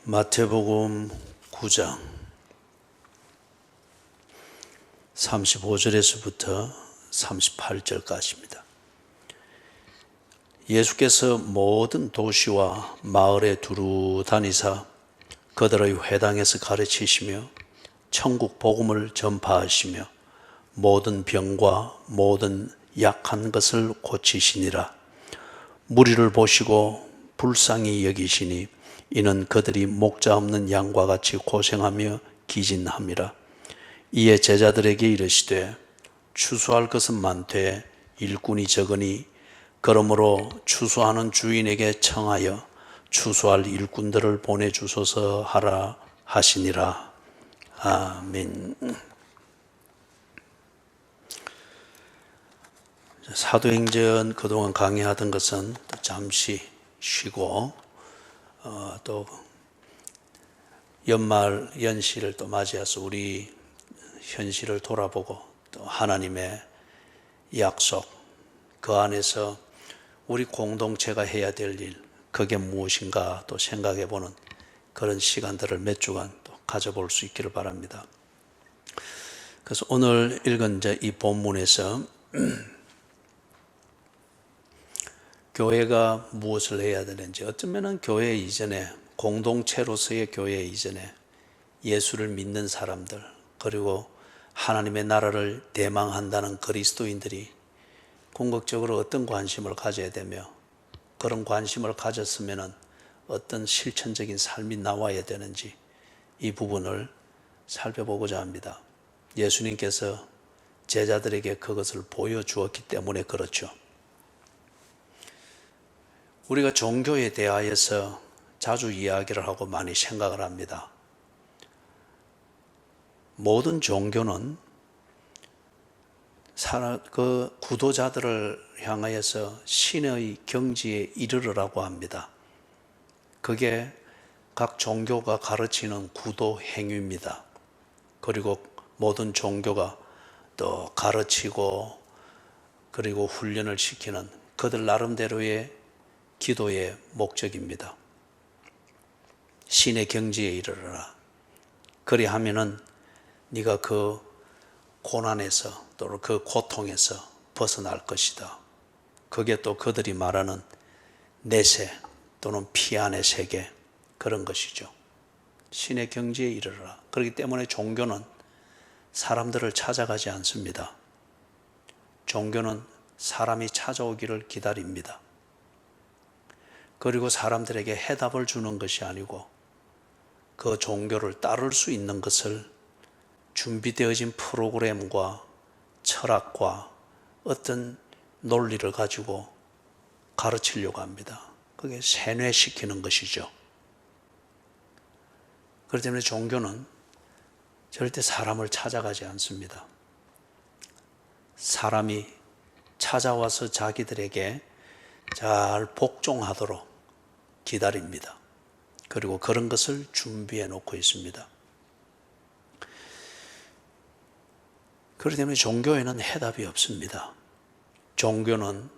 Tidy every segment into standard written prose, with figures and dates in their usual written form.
마태복음 9장 35절에서부터 38절까지입니다. 예수께서 모든 도시와 마을에 두루 다니사 그들의 회당에서 가르치시며 천국 복음을 전파하시며 모든 병과 모든 약한 것을 고치시니라. 무리를 보시고 불쌍히 여기시니 이는 그들이 목자 없는 양과 같이 고생하며 기진함이라. 이에 제자들에게 이르시되 추수할 것은 많되 일꾼이 적으니 그러므로 추수하는 주인에게 청하여 추수할 일꾼들을 보내주소서 하라 하시니라. 아멘. 사도행전 그동안 강의하던 것은 잠시 쉬고 또 연말 연시를 또 맞이해서 우리 현실을 돌아보고 또 하나님의 약속 그 안에서 우리 공동체가 해야 될 일 그게 무엇인가 또 생각해보는 그런 시간들을 몇 주간 또 가져볼 수 있기를 바랍니다. 그래서 오늘 읽은 이 본문에서 교회가 무엇을 해야 되는지, 어쩌면 교회 이전에, 공동체로서의 교회 이전에 예수를 믿는 사람들, 그리고 하나님의 나라를 대망한다는 그리스도인들이 궁극적으로 어떤 관심을 가져야 되며, 그런 관심을 가졌으면 어떤 실천적인 삶이 나와야 되는지 이 부분을 살펴보고자 합니다. 예수님께서 제자들에게 그것을 보여주었기 때문에 그렇죠. 우리가 종교에 대하여서 자주 이야기를 하고 많이 생각을 합니다. 모든 종교는 그 구도자들을 향하여서 신의 경지에 이르르라고 합니다. 그게 각 종교가 가르치는 구도 행위입니다. 그리고 모든 종교가 또 가르치고 그리고 훈련을 시키는 그들 나름대로의 기도의 목적입니다. 신의 경지에 이르러라. 그리하면은 네가 그 고난에서 또는 그 고통에서 벗어날 것이다. 그게 또 그들이 말하는 내세 또는 피안의 세계 그런 것이죠. 신의 경지에 이르러라. 그렇기 때문에 종교는 사람들을 찾아가지 않습니다. 종교는 사람이 찾아오기를 기다립니다. 그리고 사람들에게 해답을 주는 것이 아니고 그 종교를 따를 수 있는 것을 준비되어진 프로그램과 철학과 어떤 논리를 가지고 가르치려고 합니다. 그게 세뇌시키는 것이죠. 그렇기 때문에 종교는 절대 사람을 찾아가지 않습니다. 사람이 찾아와서 자기들에게 잘 복종하도록 기다립니다. 그리고 그런 것을 준비해 놓고 있습니다. 그렇기 때문에 종교에는 해답이 없습니다. 종교는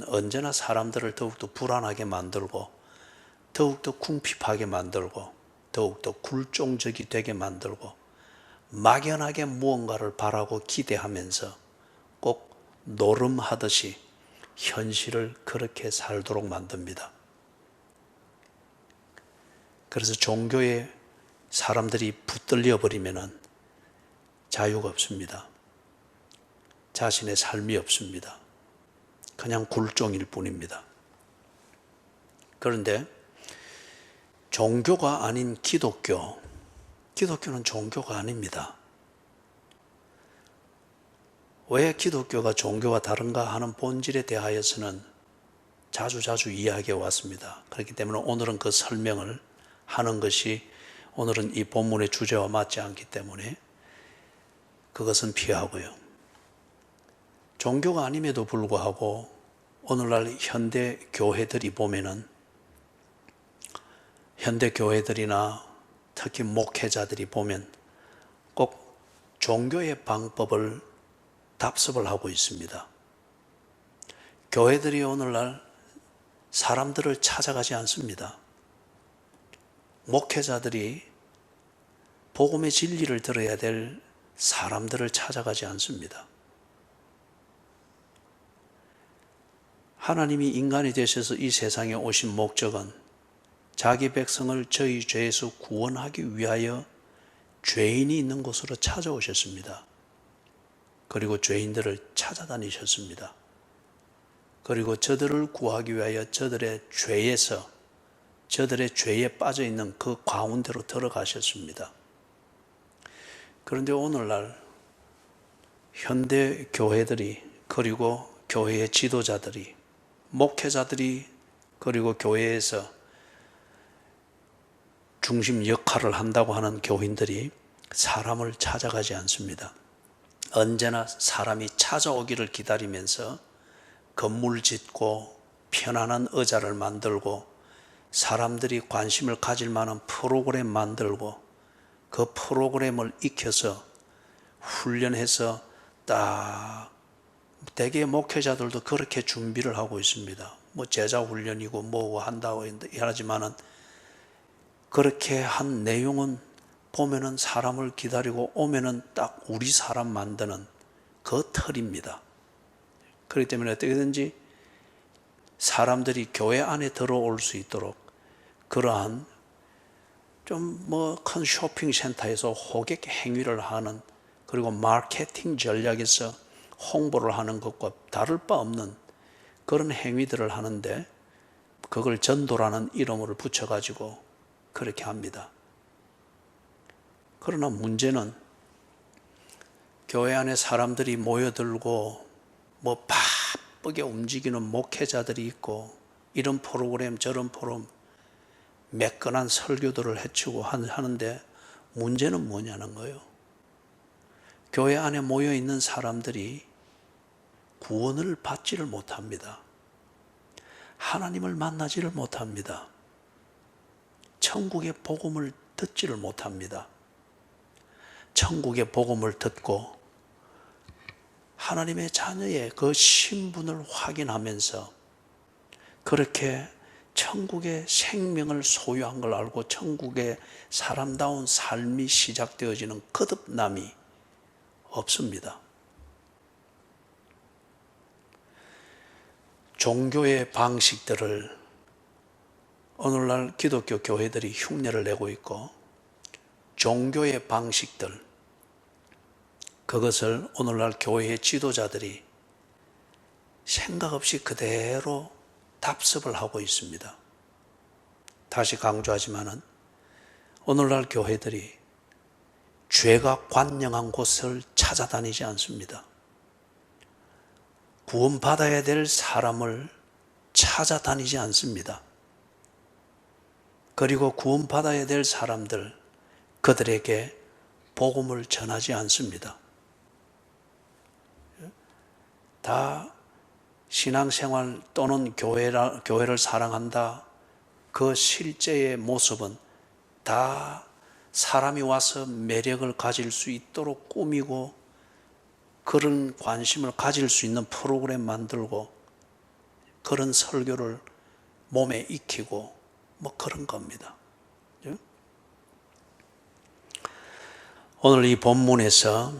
언제나 사람들을 더욱더 불안하게 만들고 더욱더 궁핍하게 만들고 더욱더 굴종적이 되게 만들고 막연하게 무언가를 바라고 기대하면서 꼭 노름하듯이 현실을 그렇게 살도록 만듭니다. 그래서 종교에 사람들이 붙들려 버리면은 자유가 없습니다. 자신의 삶이 없습니다. 그냥 굴종일 뿐입니다. 그런데 종교가 아닌 기독교는 종교가 아닙니다. 왜 기독교가 종교와 다른가 하는 본질에 대하여서는 자주 이야기해 왔습니다. 그렇기 때문에 오늘은 그 설명을 하는 것이 오늘은 이 본문의 주제와 맞지 않기 때문에 그것은 피하고요. 종교가 아님에도 불구하고 오늘날 현대 교회들이 보면은 현대 교회들이나 특히 목회자들이 보면 꼭 종교의 방법을 답습을 하고 있습니다. 교회들이 오늘날 사람들을 찾아가지 않습니다. 목회자들이 복음의 진리를 들어야 될 사람들을 찾아가지 않습니다. 하나님이 인간이 되셔서 이 세상에 오신 목적은 자기 백성을 저희 죄에서 구원하기 위하여 죄인이 있는 곳으로 찾아오셨습니다. 그리고 죄인들을 찾아다니셨습니다. 그리고 저들을 구하기 위하여 저들의 죄에서, 저들의 죄에 빠져 있는 그 가운데로 들어가셨습니다. 그런데 오늘날 현대 교회들이, 그리고 교회의 지도자들이, 목회자들이, 그리고 교회에서 중심 역할을 한다고 하는 교인들이 사람을 찾아가지 않습니다. 언제나 사람이 찾아오기를 기다리면서 건물 짓고 편안한 의자를 만들고 사람들이 관심을 가질 만한 프로그램 만들고 그 프로그램을 익혀서 훈련해서 딱, 대개 목회자들도 그렇게 준비를 하고 있습니다. 뭐 제자 훈련이고 뭐고 한다고 하지만은 그렇게 한 내용은 보면은 사람을 기다리고 오면은 딱 우리 사람 만드는 그 틀입니다. 그렇기 때문에 어떻게든지 사람들이 교회 안에 들어올 수 있도록 그러한 좀 뭐 큰 쇼핑센터에서 호객 행위를 하는, 그리고 마케팅 전략에서 홍보를 하는 것과 다를 바 없는 그런 행위들을 하는데 그걸 전도라는 이름을 붙여가지고 그렇게 합니다. 그러나 문제는 교회 안에 사람들이 모여들고 뭐 바쁘게 움직이는 목회자들이 있고 이런 프로그램 저런 프로그램 매끈한 설교들을 해치고 하는데 문제는 뭐냐는 거예요. 교회 안에 모여있는 사람들이 구원을 받지를 못합니다. 하나님을 만나지를 못합니다. 천국의 복음을 듣지를 못합니다. 천국의 복음을 듣고 하나님의 자녀의 그 신분을 확인하면서 그렇게 천국의 생명을 소유한 걸 알고 천국의 사람다운 삶이 시작되어지는 거듭남이 없습니다. 종교의 방식들을 오늘날 기독교 교회들이 흉내를 내고 있고, 종교의 방식들, 그것을 오늘날 교회의 지도자들이 생각 없이 그대로 답습을 하고 있습니다. 다시 강조하지만은 오늘날 교회들이 죄가 관영한 곳을 찾아다니지 않습니다. 구원받아야 될 사람을 찾아다니지 않습니다. 그리고 구원받아야 될 사람들, 그들에게 복음을 전하지 않습니다. 다 신앙생활 또는 교회를 사랑한다, 그 실제의 모습은 다 사람이 와서 매력을 가질 수 있도록 꾸미고 그런 관심을 가질 수 있는 프로그램 만들고 그런 설교를 몸에 익히고 뭐 그런 겁니다. 오늘 이 본문에서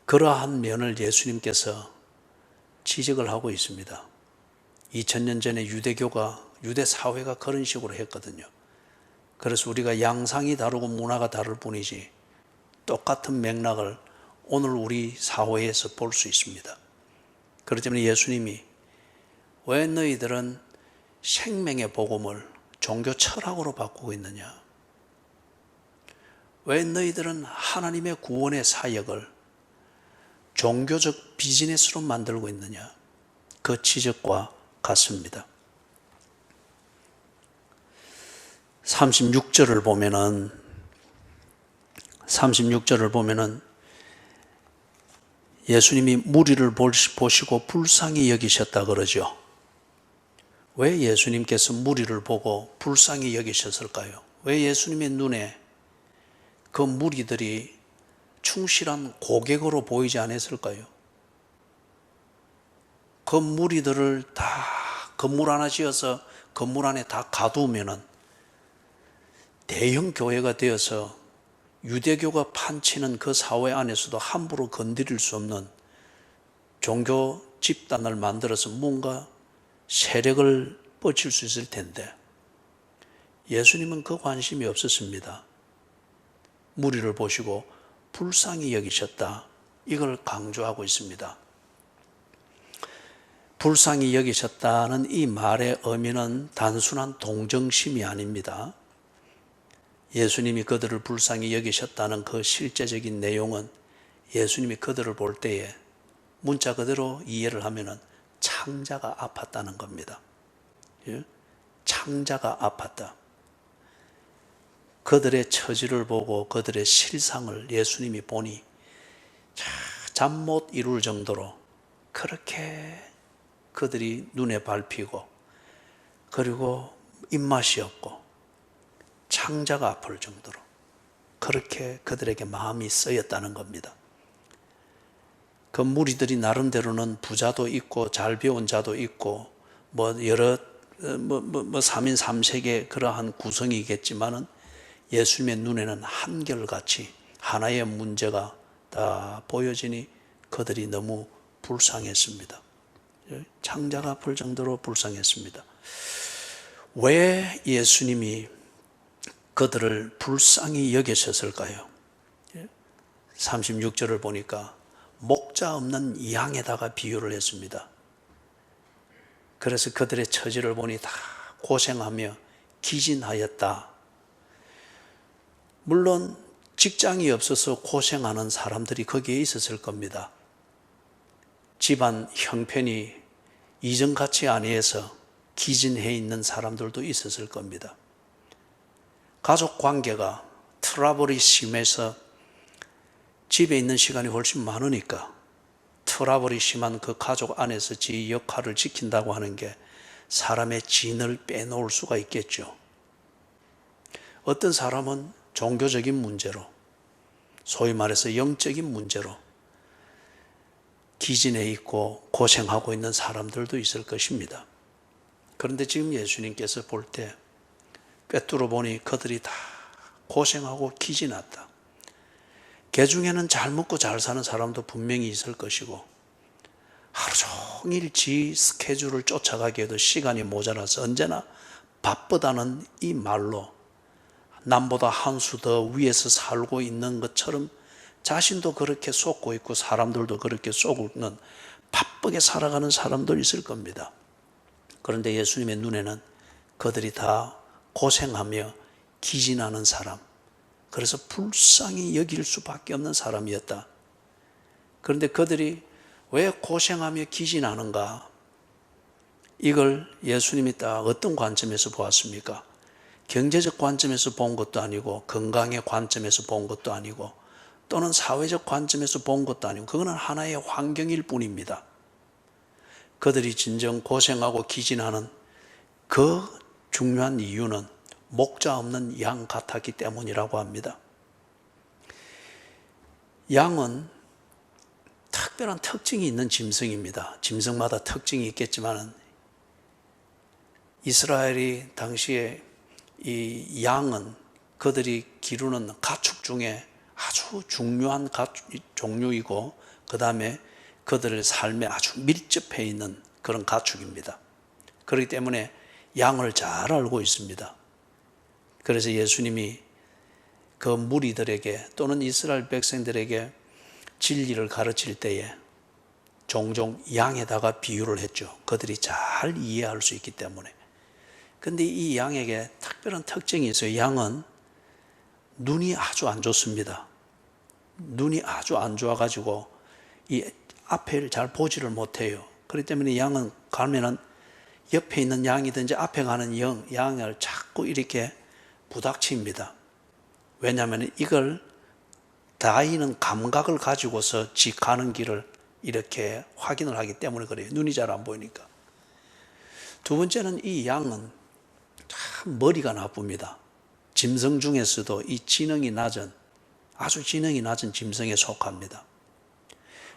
그러한 면을 예수님께서 지적을 하고 있습니다. 2000년 전에 유대교가, 유대 사회가 그런 식으로 했거든요. 그래서 우리가 양상이 다르고 문화가 다를 뿐이지 똑같은 맥락을 오늘 우리 사회에서 볼 수 있습니다. 그렇기 때문에 예수님이 왜 너희들은 생명의 복음을 종교 철학으로 바꾸고 있느냐? 왜 너희들은 하나님의 구원의 사역을 종교적 비즈니스로 만들고 있느냐? 그 지적과 같습니다. 36절을 보면은 예수님이 무리를 보시고 불쌍히 여기셨다 그러죠. 왜 예수님께서 무리를 보고 불쌍히 여기셨을까요? 왜 예수님의 눈에 그 무리들이 충실한 고객으로 보이지 않았을까요? 그 무리들을 다 건물 하나 지어서 건물 안에 다 가두면은 대형 교회가 되어서 유대교가 판치는 그 사회 안에서도 함부로 건드릴 수 없는 종교 집단을 만들어서 뭔가 세력을 뻗칠 수 있을 텐데 예수님은 그 관심이 없었습니다. 무리를 보시고 불쌍히 여기셨다. 이걸 강조하고 있습니다. 불쌍히 여기셨다는 이 말의 의미는 단순한 동정심이 아닙니다. 예수님이 그들을 불쌍히 여기셨다는 그 실제적인 내용은 예수님이 그들을 볼 때에 문자 그대로 이해를 하면은 창자가 아팠다는 겁니다. 창자가 아팠다. 그들의 처지를 보고 그들의 실상을 예수님이 보니 잠 못 이룰 정도로 그렇게 그들이 눈에 밟히고 그리고 입맛이 없고 창자가 아플 정도로 그렇게 그들에게 마음이 쓰였다는 겁니다. 그 무리들이 나름대로는 부자도 있고 잘 배운 자도 있고 여러 3인 3색의 그러한 구성이겠지만은 예수님의 눈에는 한결같이 하나의 문제가 다 보여지니 그들이 너무 불쌍했습니다. 창자가 아플 정도로 불쌍했습니다. 왜 예수님이 그들을 불쌍히 여기셨을까요? 36절을 보니까 목자 없는 양에다가 비유를 했습니다. 그래서 그들의 처지를 보니 다 고생하며 기진하였다. 물론 직장이 없어서 고생하는 사람들이 거기에 있었을 겁니다. 집안 형편이 이전같이 아니해서 기진해 있는 사람들도 있었을 겁니다. 가족 관계가 트러블이 심해서 집에 있는 시간이 훨씬 많으니까 트러블이 심한 그 가족 안에서 지 역할을 지킨다고 하는 게 사람의 진을 빼놓을 수가 있겠죠. 어떤 사람은 종교적인 문제로, 소위 말해서 영적인 문제로 기진해 있고 고생하고 있는 사람들도 있을 것입니다. 그런데 지금 예수님께서 볼 때 꿰뚫어 보니 그들이 다 고생하고 기진했다. 개 중에는 잘 먹고 잘 사는 사람도 분명히 있을 것이고 하루 종일 지 스케줄을 쫓아가기에도 시간이 모자라서 언제나 바쁘다는 이 말로 남보다 한 수 더 위에서 살고 있는 것처럼 자신도 그렇게 쏟고 있고 사람들도 그렇게 쏟는 바쁘게 살아가는 사람도 있을 겁니다. 그런데 예수님의 눈에는 그들이 다 고생하며 기진하는 사람, 그래서 불쌍히 여길 수밖에 없는 사람이었다. 그런데 그들이 왜 고생하며 기진하는가? 이걸 예수님이 딱 어떤 관점에서 보았습니까? 경제적 관점에서 본 것도 아니고 건강의 관점에서 본 것도 아니고 또는 사회적 관점에서 본 것도 아니고 그거는 하나의 환경일 뿐입니다. 그들이 진정 고생하고 기진하는 그 중요한 이유는 목자 없는 양 같았기 때문이라고 합니다. 양은 특별한 특징이 있는 짐승입니다. 짐승마다 특징이 있겠지만 이스라엘이 당시에 이 양은 그들이 기르는 가축 중에 아주 중요한 종류이고 그 다음에 그들의 삶에 아주 밀접해 있는 그런 가축입니다. 그렇기 때문에 양을 잘 알고 있습니다. 그래서 예수님이 그 무리들에게 또는 이스라엘 백성들에게 진리를 가르칠 때에 종종 양에다가 비유를 했죠. 그들이 잘 이해할 수 있기 때문에. 근데 이 양에게 특별한 특징이 있어요. 양은 눈이 아주 안 좋습니다. 눈이 아주 안 좋아가지고 이 앞을 잘 보지를 못해요. 그렇기 때문에 양은 가면은 옆에 있는 양이든지 앞에 가는 양을 자꾸 이렇게 부닥칩니다. 왜냐하면 이걸 다이는 감각을 가지고서 지 가는 길을 이렇게 확인을 하기 때문에 그래요. 눈이 잘 안 보이니까. 두 번째는 이 양은 참 머리가 나쁩니다. 짐승 중에서도 이 지능이 낮은, 아주 지능이 낮은 짐승에 속합니다.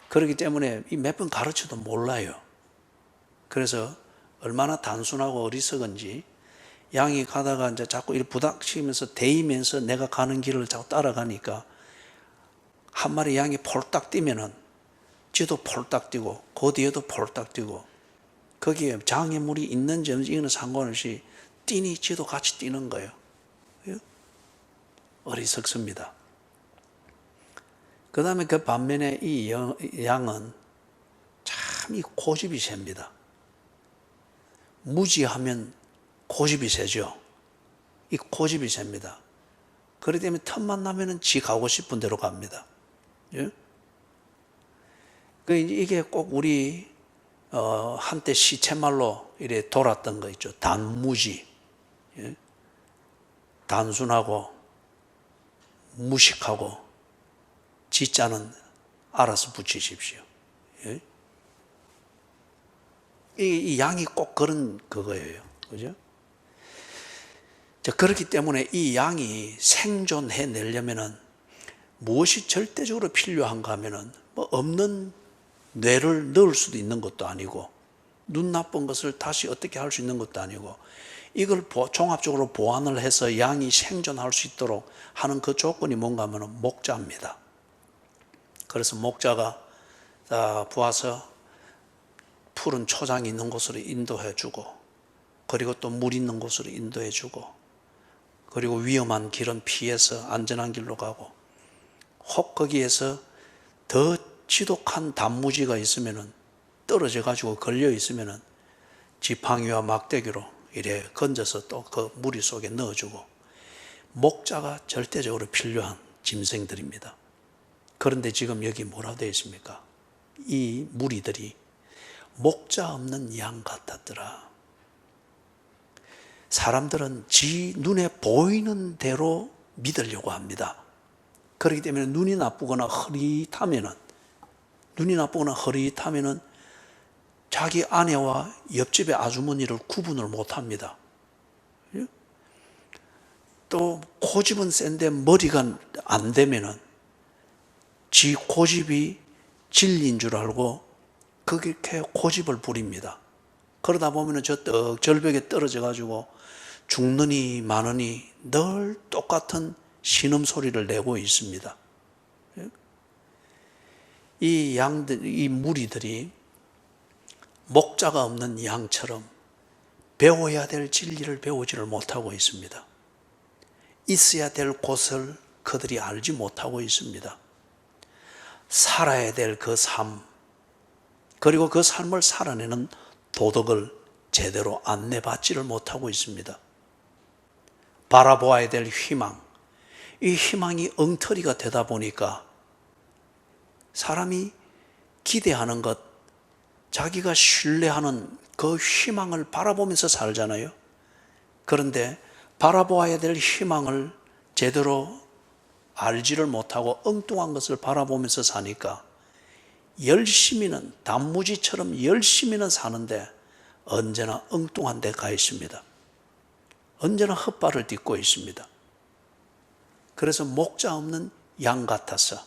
그렇기 때문에 몇 번 가르쳐도 몰라요. 그래서 얼마나 단순하고 어리석은지 양이 가다가 이제 자꾸 이렇게 부닥치면서 데이면서 내가 가는 길을 자꾸 따라가니까 한 마리 양이 폴딱 뛰면은 지도 폴딱 뛰고 그 뒤에도 폴딱 뛰고 거기에 장애물이 있는지 없는지 이거는 상관없이 뛰니 지도 같이 뛰는 거예요. 어리석습니다. 그 다음에 그 반면에 이 양은 참 이 고집이 셉니다. 무지하면 고집이 세죠. 이 고집이 셉니다. 그렇기 때문에 틈만 나면은 지 가고 싶은 대로 갑니다. 예? 이게 꼭 우리 한때 시체말로 이래 돌았던 거 있죠. 단무지. 예? 단순하고 무식하고 지자는 알아서 붙이십시오. 예? 이 양이 꼭 그런 그거예요. 그죠? 그렇기 때문에 이 양이 생존해내려면은 무엇이 절대적으로 필요한가 하면은 뭐 없는 뇌를 넣을 수도 있는 것도 아니고 눈 나쁜 것을 다시 어떻게 할 수 있는 것도 아니고 이걸 종합적으로 보완을 해서 양이 생존할 수 있도록 하는 그 조건이 뭔가 하면은 목자입니다. 그래서 목자가 부어서 푸른 초장이 있는 곳으로 인도해 주고 그리고 또 물 있는 곳으로 인도해 주고 그리고 위험한 길은 피해서 안전한 길로 가고 혹 거기에서 더 지독한 단무지가 있으면은 떨어져 가지고 걸려 있으면은 지팡이와 막대기로 이래 건져서 또 그 무리 속에 넣어주고 목자가 절대적으로 필요한 짐승들입니다. 그런데 지금 여기 뭐라고 되어 있습니까? 이 무리들이 목자 없는 양 같았더라. 사람들은 지 눈에 보이는 대로 믿으려고 합니다. 그렇기 때문에 눈이 나쁘거나 흐릿하면은 자기 아내와 옆집의 아주머니를 구분을 못합니다. 또 고집은 센데 머리가 안 되면은 지 고집이 진리인 줄 알고 그렇게 고집을 부립니다. 그러다 보면은 저 절벽에 떨어져 가지고 죽느니 마느니 늘 똑같은 신음소리를 내고 있습니다. 이 양들, 이 무리들이 목자가 없는 양처럼 배워야 될 진리를 배우지를 못하고 있습니다. 있어야 될 곳을 그들이 알지 못하고 있습니다. 살아야 될 그 삶, 그리고 그 삶을 살아내는 도덕을 제대로 안내받지를 못하고 있습니다. 바라보아야 될 희망, 이 희망이 엉터리가 되다 보니까 사람이 기대하는 것, 자기가 신뢰하는 그 희망을 바라보면서 살잖아요. 그런데 바라보아야 될 희망을 제대로 알지를 못하고 엉뚱한 것을 바라보면서 사니까 열심히는 단무지처럼 열심히는 사는데 언제나 엉뚱한 데 가 있습니다. 언제나 헛발을 딛고 있습니다. 그래서 목자 없는 양 같아서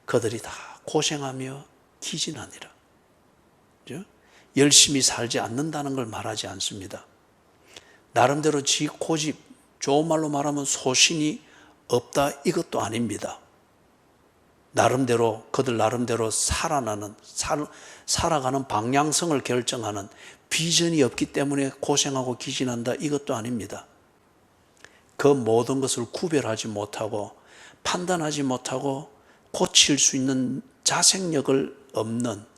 그들이 다 고생하며 기진하니라. 열심히 살지 않는다는 걸 말하지 않습니다. 나름대로 지 고집, 좋은 말로 말하면 소신이 없다 이것도 아닙니다. 그들 나름대로 살아가는 방향성을 결정하는 비전이 없기 때문에 고생하고 기진한다 이것도 아닙니다. 그 모든 것을 구별하지 못하고 판단하지 못하고 고칠 수 있는 자생력을 없는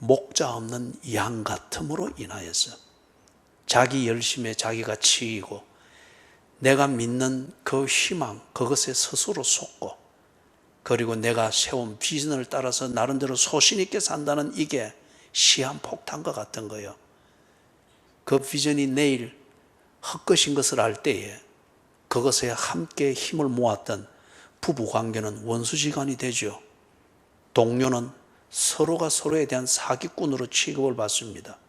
목자 없는 양 같음으로 인하여서 자기 열심에 자기가 치이고 내가 믿는 그 희망 그것에 스스로 속고 그리고 내가 세운 비전을 따라서 나름대로 소신 있게 산다는 이게 시한폭탄과 같은 거예요. 그 비전이 내일 헛것인 것을 알 때에 그것에 함께 힘을 모았던 부부관계는 원수지간이 되죠. 동료는 서로가 서로에 대한 사기꾼으로 취급을 받습니다.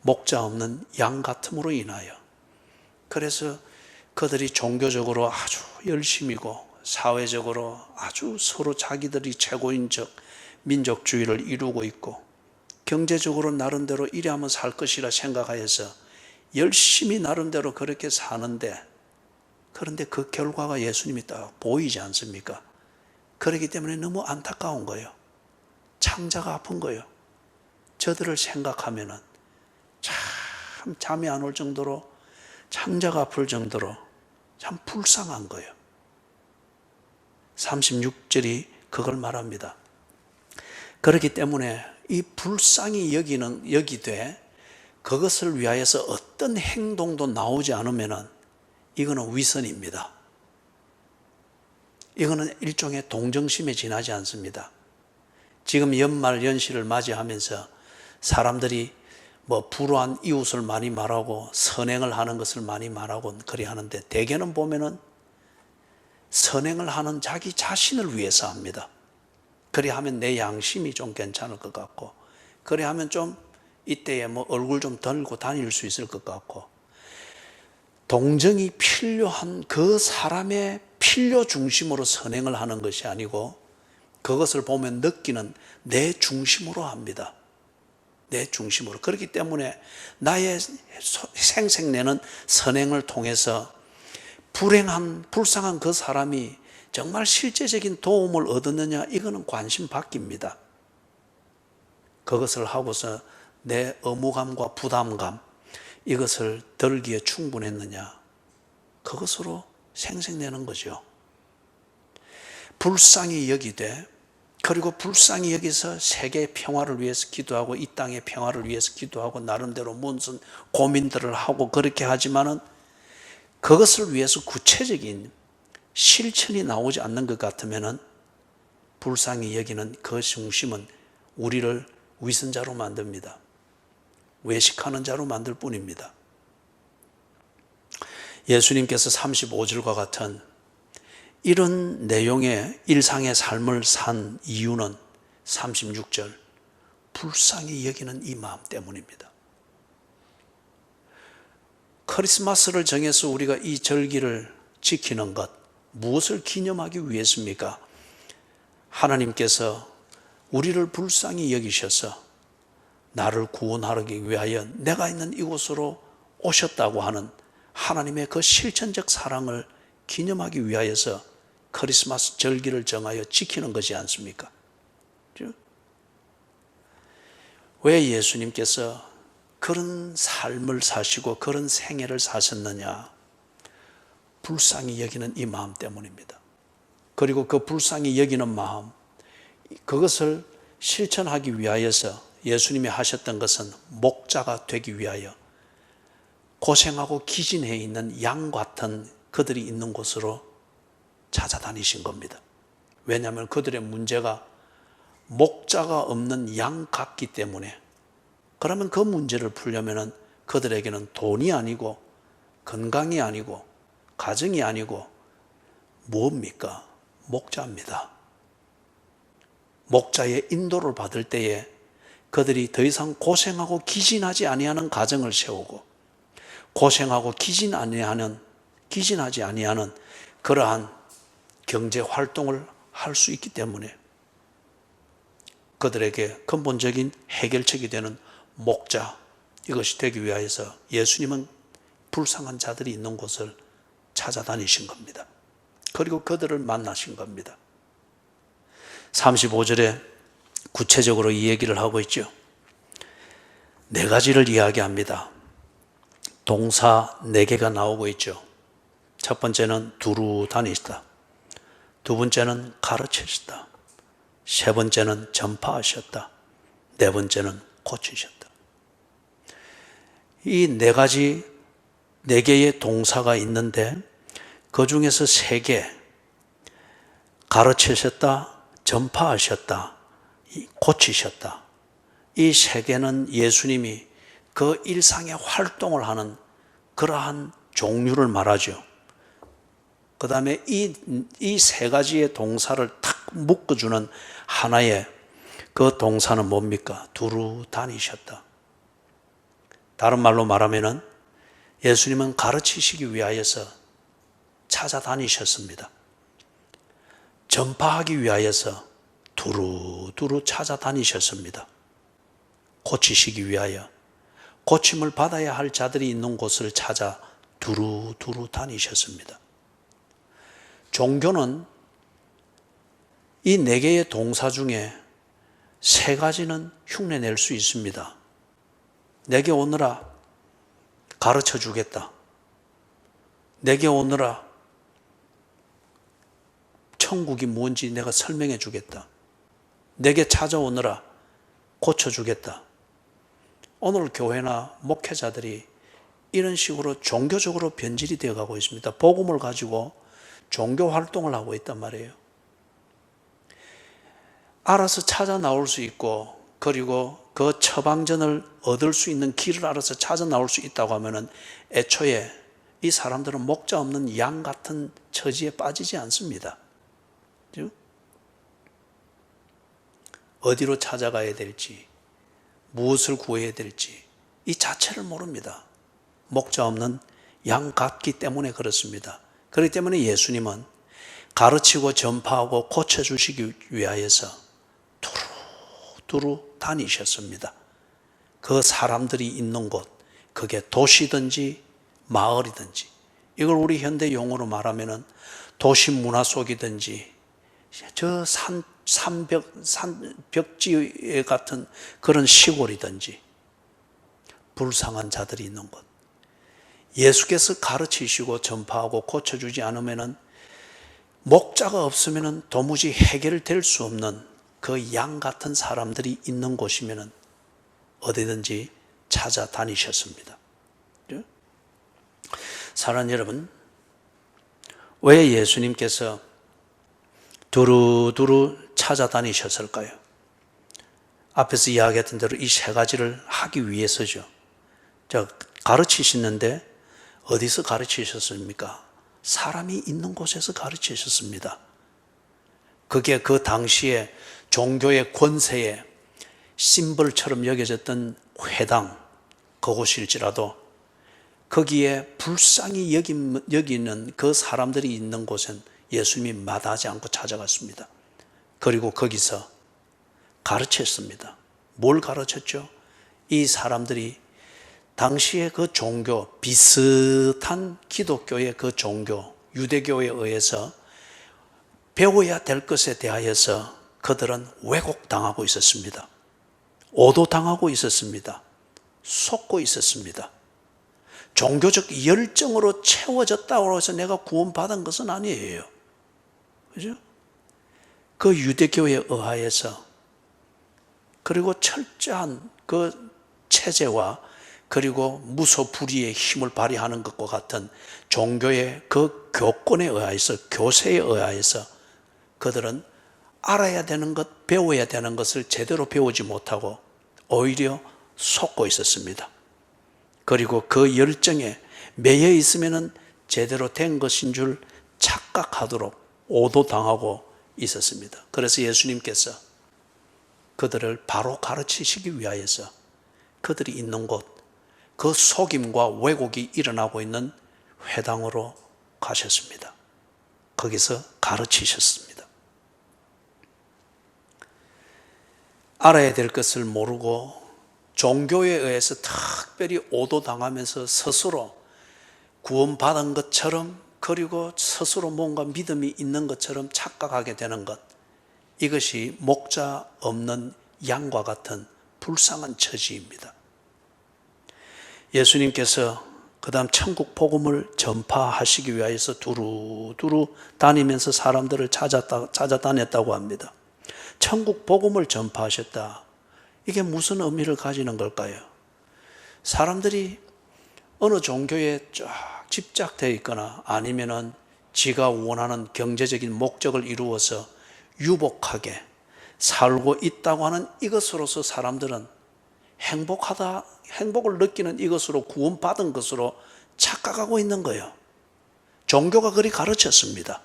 목자 없는 양 같음으로 인하여 그래서 그들이 종교적으로 아주 열심이고 사회적으로 아주 서로 자기들이 최고인 척 민족주의를 이루고 있고 경제적으로 나름대로 이래 하면 살 것이라 생각하여서 열심히 나름대로 그렇게 사는데, 그런데 그 결과가 예수님이 딱 보이지 않습니까? 그렇기 때문에 너무 안타까운 거예요. 창자가 아픈 거예요. 저들을 생각하면은 참 잠이 안 올 정도로, 창자가 아플 정도로 참 불쌍한 거예요. 36절이 그걸 말합니다. 그렇기 때문에 이 불쌍히 여기되 그것을 위하여서 어떤 행동도 나오지 않으면은 이거는 위선입니다. 이거는 일종의 동정심에 지나지 않습니다. 지금 연말 연시를 맞이하면서 사람들이 불우한 이웃을 많이 말하고 선행을 하는 것을 많이 말하고 그리 하는데, 대개는 보면은 선행을 하는 자기 자신을 위해서 합니다. 그리 하면 내 양심이 좀 괜찮을 것 같고, 그리 하면 좀 이때에 얼굴 좀 들고 다닐 수 있을 것 같고, 동정이 필요한 그 사람의 필요 중심으로 선행을 하는 것이 아니고, 그것을 보면 느끼는 내 중심으로 합니다. 내 중심으로. 그렇기 때문에 나의 생색내는 선행을 통해서 불쌍한 그 사람이 정말 실제적인 도움을 얻었느냐, 이거는 관심 밖입니다. 그것을 하고서 내 의무감과 부담감, 이것을 덜기에 충분했느냐, 그것으로 생색내는 거죠. 불쌍히 여기되, 그리고 불쌍히 여기서 세계의 평화를 위해서 기도하고 이 땅의 평화를 위해서 기도하고 나름대로 무슨 고민들을 하고 그렇게 하지만은 그것을 위해서 구체적인 실천이 나오지 않는 것 같으면은 불쌍히 여기는 그 중심은 우리를 위선자로 만듭니다. 외식하는 자로 만들 뿐입니다. 예수님께서 35절과 같은 이런 내용의 일상의 삶을 산 이유는 36절, 불쌍히 여기는 이 마음 때문입니다. 크리스마스를 정해서 우리가 이 절기를 지키는 것, 무엇을 기념하기 위해서입니까? 하나님께서 우리를 불쌍히 여기셔서 나를 구원하기 위하여 내가 있는 이곳으로 오셨다고 하는 하나님의 그 실천적 사랑을 기념하기 위하여서 크리스마스 절기를 정하여 지키는 것이 않습니까? 왜 예수님께서 그런 삶을 사시고 그런 생애를 사셨느냐? 불쌍히 여기는 이 마음 때문입니다. 그리고 그 불쌍히 여기는 마음, 그것을 실천하기 위하여서 예수님이 하셨던 것은 목자가 되기 위하여 고생하고 기진해 있는 양 같은 그들이 있는 곳으로 찾아다니신 겁니다. 왜냐하면 그들의 문제가 목자가 없는 양 같기 때문에. 그러면 그 문제를 풀려면 그들에게는 돈이 아니고 건강이 아니고 가정이 아니고 뭡니까? 목자입니다. 목자의 인도를 받을 때에 그들이 더 이상 고생하고 기진하지 아니하는 가정을 세우고 고생하고 기진하지 아니하는 그러한 경제 활동을 할 수 있기 때문에 그들에게 근본적인 해결책이 되는 목자, 이것이 되기 위하여서 예수님은 불쌍한 자들이 있는 곳을 찾아다니신 겁니다. 그리고 그들을 만나신 겁니다. 35절에 구체적으로 이 얘기를 하고 있죠. 네 가지를 이야기합니다. 동사 네 개가 나오고 있죠. 첫 번째는 두루 다니시다. 두 번째는 가르치시다. 세 번째는 전파하셨다. 네 번째는 고치셨다. 이 네 가지, 네 개의 동사가 있는데 그 중에서 세 개, 가르치셨다, 전파하셨다, 고치셨다. 이 세 개는 예수님이 그 일상의 활동을 하는 그러한 종류를 말하죠. 그 다음에 이 세 가지의 동사를 탁 묶어주는 하나의 그 동사는 뭡니까? 두루 다니셨다. 다른 말로 말하면은 예수님은 가르치시기 위하여서 찾아다니셨습니다. 전파하기 위하여서 두루두루 찾아다니셨습니다. 고치시기 위하여 고침을 받아야 할 자들이 있는 곳을 찾아 두루두루 다니셨습니다. 종교는 이 네 개의 동사 중에 세 가지는 흉내낼 수 있습니다. 내게 오너라, 가르쳐 주겠다. 내게 오너라, 천국이 뭔지 내가 설명해 주겠다. 내게 찾아오너라, 고쳐주겠다. 오늘 교회나 목회자들이 이런 식으로 종교적으로 변질이 되어가고 있습니다. 복음을 가지고 종교 활동을 하고 있단 말이에요. 알아서 찾아 나올 수 있고, 그리고 그 처방전을 얻을 수 있는 길을 알아서 찾아 나올 수 있다고 하면은 애초에 이 사람들은 목자 없는 양 같은 처지에 빠지지 않습니다. 어디로 찾아가야 될지, 무엇을 구해야 될지 이 자체를 모릅니다. 목자 없는 양 같기 때문에 그렇습니다. 그렇기 때문에 예수님은 가르치고 전파하고 고쳐주시기 위하여서 두루두루 다니셨습니다. 그 사람들이 있는 곳, 그게 도시든지 마을이든지, 이걸 우리 현대 용어로 말하면은 도시 문화 속이든지 저 산벽지 같은 그런 시골이든지 불쌍한 자들이 있는 곳, 예수께서 가르치시고 전파하고 고쳐주지 않으면은, 목자가 없으면은 도무지 해결될 수 없는 그 양 같은 사람들이 있는 곳이면은 어디든지 찾아다니셨습니다. 사랑하는 여러분, 왜 예수님께서 두루두루 찾아다니셨을까요? 앞에서 이야기했던 대로 이 세 가지를 하기 위해서죠. 가르치시는데 어디서 가르치셨습니까? 사람이 있는 곳에서 가르치셨습니다. 그게 그 당시에 종교의 권세의 심벌처럼 여겨졌던 회당, 그곳일지라도 거기에 불쌍히 여기는 그 사람들이 있는 곳엔 예수님이 마다하지 않고 찾아갔습니다. 그리고 거기서 가르쳤습니다. 뭘 가르쳤죠? 이 사람들이 당시의 그 종교, 비슷한 기독교의 그 종교, 유대교에 의해서 배워야 될 것에 대하여서 그들은 왜곡당하고 있었습니다. 오도당하고 있었습니다. 속고 있었습니다. 종교적 열정으로 채워졌다고 해서 내가 구원받은 것은 아니에요. 그죠? 그 유대교에 의하여서, 그리고 철저한 그 체제와 그리고 무소불위의 힘을 발휘하는 것과 같은 종교의 그 교권에 의하여서, 교세에 의하여서 그들은 알아야 되는 것, 배워야 되는 것을 제대로 배우지 못하고 오히려 속고 있었습니다. 그리고 그 열정에 매여 있으면 제대로 된 것인 줄 착각하도록 오도당하고 있었습니다. 그래서 예수님께서 그들을 바로 가르치시기 위하여서 그들이 있는 곳, 그 속임과 왜곡이 일어나고 있는 회당으로 가셨습니다. 거기서 가르치셨습니다. 알아야 될 것을 모르고 종교에 의해서 특별히 오도당하면서 스스로 구원받은 것처럼, 그리고 스스로 뭔가 믿음이 있는 것처럼 착각하게 되는 것, 이것이 목자 없는 양과 같은 불쌍한 처지입니다. 예수님께서 그 다음 천국 복음을 전파하시기 위해서 두루두루 다니면서 사람들을 찾아다녔다고 합니다. 천국 복음을 전파하셨다. 이게 무슨 의미를 가지는 걸까요? 사람들이 어느 종교에 쫙 집착되어 있거나 아니면은 지가 원하는 경제적인 목적을 이루어서 유복하게 살고 있다고 하는 이것으로서 사람들은 행복을 느끼는 이것으로 구원받은 것으로 착각하고 있는 거예요. 종교가 그리 가르쳤습니다.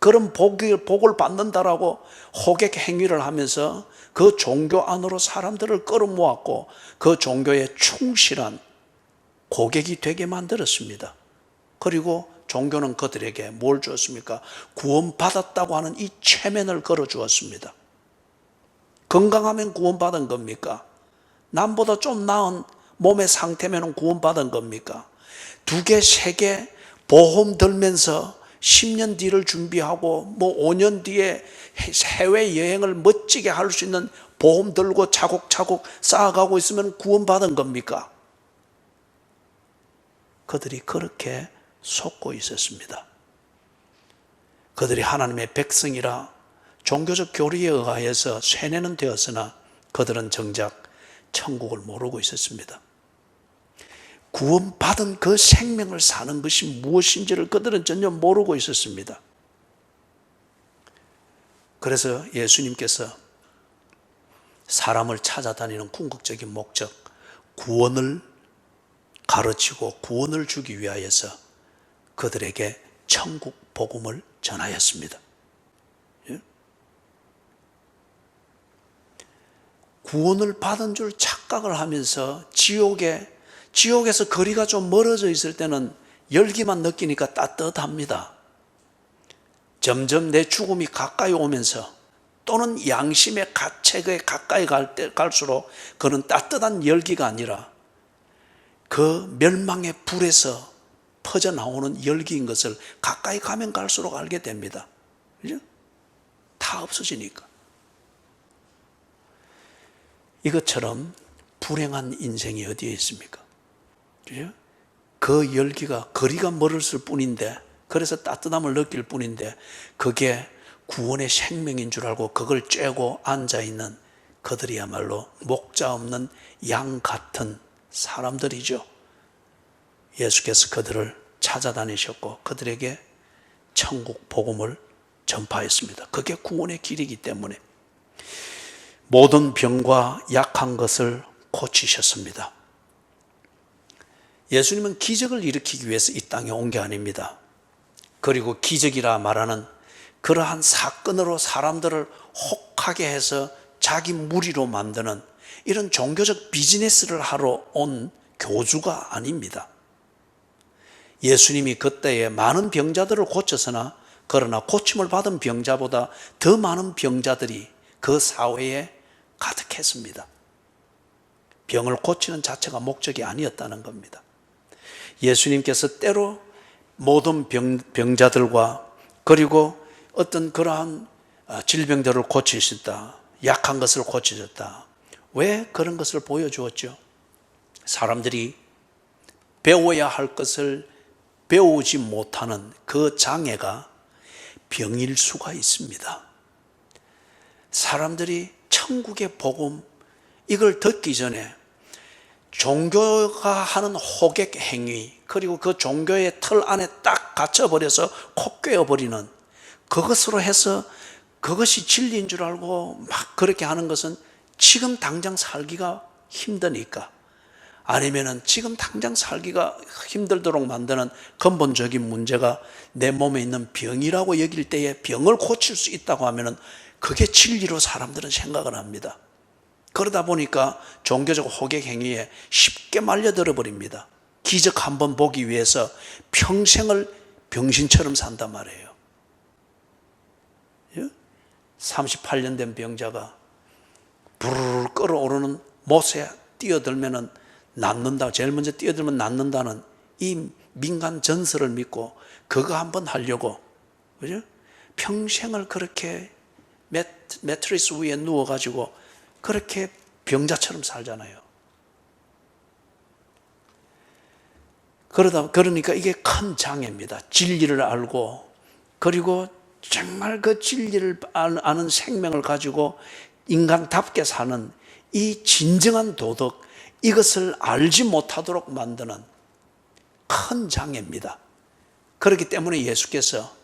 그런 복을 받는다라고 호객 행위를 하면서 그 종교 안으로 사람들을 끌어모았고 그 종교에 충실한 고객이 되게 만들었습니다. 그리고 종교는 그들에게 뭘 주었습니까? 구원받았다고 하는 이 체면을 걸어주었습니다. 건강하면 구원받은 겁니까? 남보다 좀 나은 몸의 상태면 구원받은 겁니까? 2개, 3개 보험 들면서 10년 뒤를 준비하고 뭐 5년 뒤에 해외여행을 멋지게 할 수 있는 보험 들고 차곡차곡 쌓아가고 있으면 구원받은 겁니까? 그들이 그렇게 속고 있었습니다. 그들이 하나님의 백성이라 종교적 교리에 의하여서 세뇌는 되었으나 그들은 정작 천국을 모르고 있었습니다. 구원받은 그 생명을 사는 것이 무엇인지를 그들은 전혀 모르고 있었습니다. 그래서 예수님께서 사람을 찾아다니는 궁극적인 목적, 구원을 가르치고 구원을 주기 위하여서 그들에게 천국 복음을 전하였습니다. 구원을 받은 줄 착각을 하면서 지옥에서 거리가 좀 멀어져 있을 때는 열기만 느끼니까 따뜻합니다. 점점 내 죽음이 가까이 오면서 또는 양심의 가책에 가까이 갈수록 그는 따뜻한 열기가 아니라 그 멸망의 불에서 퍼져나오는 열기인 것을 가까이 가면 갈수록 알게 됩니다. 그죠? 다 없어지니까. 이것처럼 불행한 인생이 어디에 있습니까? 그죠? 그 열기가 거리가 멀었을 뿐인데, 그래서 따뜻함을 느낄 뿐인데 그게 구원의 생명인 줄 알고 그걸 쬐고 앉아있는 그들이야말로 목자 없는 양 같은 사람들이죠. 예수께서 그들을 찾아다니셨고 그들에게 천국 복음을 전파했습니다. 그게 구원의 길이기 때문에 모든 병과 약한 것을 고치셨습니다. 예수님은 기적을 일으키기 위해서 이 땅에 온 게 아닙니다. 그리고 기적이라 말하는 그러한 사건으로 사람들을 혹하게 해서 자기 무리로 만드는 이런 종교적 비즈니스를 하러 온 교주가 아닙니다. 예수님이 그때에 많은 병자들을 고쳤으나 그러나 고침을 받은 병자보다 더 많은 병자들이 그 사회에 가득했습니다. 병을 고치는 자체가 목적이 아니었다는 겁니다. 예수님께서 때로 모든 병자들과 그리고 어떤 그러한 질병들을 고치셨다, 약한 것을 고치셨다. 왜 그런 것을 보여주었죠? 사람들이 배워야 할 것을 배우지 못하는 그 장애가 병일 수가 있습니다. 사람들이 천국의 복음 이걸 듣기 전에 종교가 하는 호객 행위, 그리고 그 종교의 틀 안에 딱 갇혀버려서 코 꿰어버리는 그것으로 해서 그것이 진리인 줄 알고 막 그렇게 하는 것은 지금 당장 살기가 힘드니까, 아니면은 지금 당장 살기가 힘들도록 만드는 근본적인 문제가 내 몸에 있는 병이라고 여길 때에 병을 고칠 수 있다고 하면은 그게 진리로 사람들은 생각을 합니다. 그러다 보니까 종교적 호객 행위에 쉽게 말려들어 버립니다. 기적 한번 보기 위해서 평생을 병신처럼 산단 말이에요. 38년 된 병자가 부르르 끓어오르는 못에 뛰어들면은 낫는다, 제일 먼저 뛰어들면 낫는다는 이 민간 전설을 믿고 그거 한번 하려고, 그죠? 평생을 그렇게 매트리스 위에 누워가지고 그렇게 병자처럼 살잖아요. 그러니까 이게 큰 장애입니다. 진리를 알고, 그리고 정말 그 진리를 아는 생명을 가지고 인간답게 사는 이 진정한 도덕, 이것을 알지 못하도록 만드는 큰 장애입니다. 그렇기 때문에 예수께서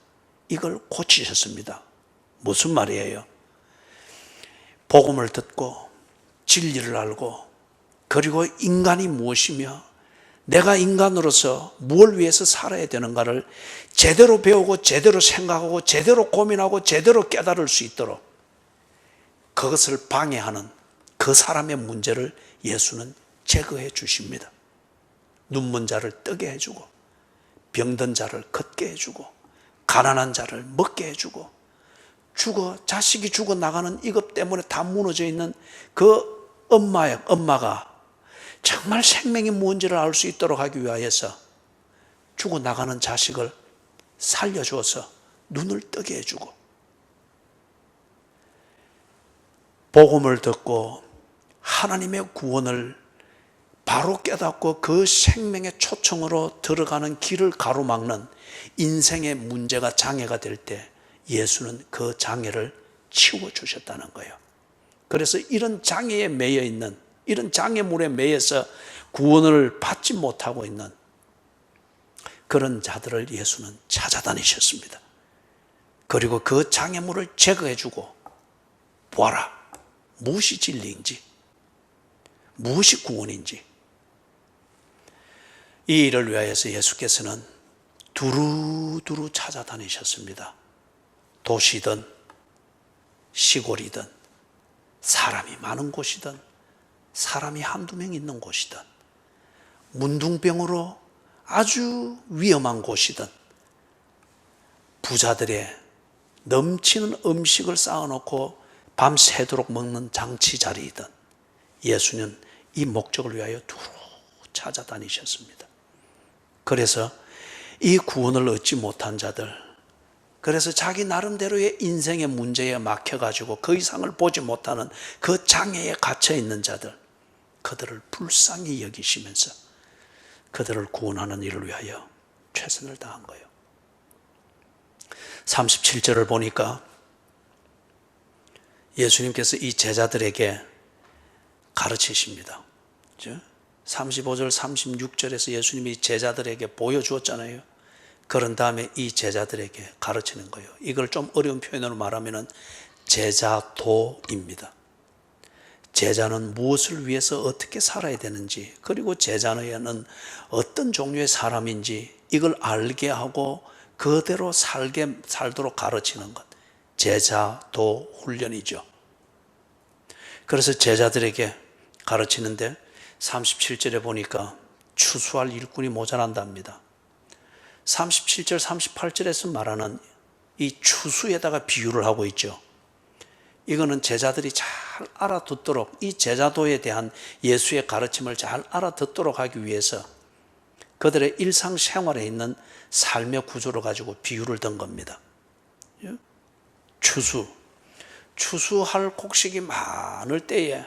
이걸 고치셨습니다. 무슨 말이에요? 복음을 듣고 진리를 알고, 그리고 인간이 무엇이며 내가 인간으로서 무엇을 위해서 살아야 되는가를 제대로 배우고 제대로 생각하고 제대로 고민하고 제대로 깨달을 수 있도록 그것을 방해하는 그 사람의 문제를 예수는 제거해 주십니다. 눈먼 자를 뜨게 해주고, 병든 자를 걷게 해주고, 가난한 자를 먹게 해주고, 자식이 죽어 나가는 이것 때문에 다 무너져 있는 그 엄마가 정말 생명이 뭔지를 알 수 있도록 하기 위하여서 죽어나가는 자식을 살려주어서 눈을 뜨게 해주고, 복음을 듣고 하나님의 구원을 바로 깨닫고 그 생명의 초청으로 들어가는 길을 가로막는 인생의 문제가 장애가 될 때 예수는 그 장애를 치워주셨다는 거예요. 그래서 이런 장애에 매여 있는, 이런 장애물에 매여서 구원을 받지 못하고 있는 그런 자들을 예수는 찾아다니셨습니다. 그리고 그 장애물을 제거해주고, 보아라, 무엇이 진리인지, 무엇이 구원인지. 이 일을 위하여서 예수께서는 두루두루 찾아다니셨습니다. 도시든 시골이든 사람이 많은 곳이든 사람이 한두 명 있는 곳이든 문둥병으로 아주 위험한 곳이든 부자들의 넘치는 음식을 쌓아놓고 밤새도록 먹는 장치 자리이든 예수는 이 목적을 위하여 두루 찾아다니셨습니다. 그래서 이 구원을 얻지 못한 자들, 그래서 자기 나름대로의 인생의 문제에 막혀가지고 그 이상을 보지 못하는 그 장애에 갇혀 있는 자들, 그들을 불쌍히 여기시면서 그들을 구원하는 일을 위하여 최선을 다한 거예요. 37절을 보니까 예수님께서 이 제자들에게 가르치십니다. 35절 36절에서 예수님이 제자들에게 보여주었잖아요. 그런 다음에 이 제자들에게 가르치는 거예요. 이걸 좀 어려운 표현으로 말하면 제자도입니다. 제자는 무엇을 위해서 어떻게 살아야 되는지, 그리고 제자는 어떤 종류의 사람인지 이걸 알게 하고 그대로 살도록 가르치는 것, 제자도 훈련이죠. 그래서 제자들에게 가르치는데 37절에 보니까 추수할 일꾼이 모자란답니다. 37절 38절에서 말하는 이 추수에다가 비유를 하고 있죠. 이거는 제자들이 잘 알아듣도록, 이 제자도에 대한 예수의 가르침을 잘 알아듣도록 하기 위해서 그들의 일상생활에 있는 삶의 구조를 가지고 비유를 든 겁니다. 추수할 곡식이 많을 때에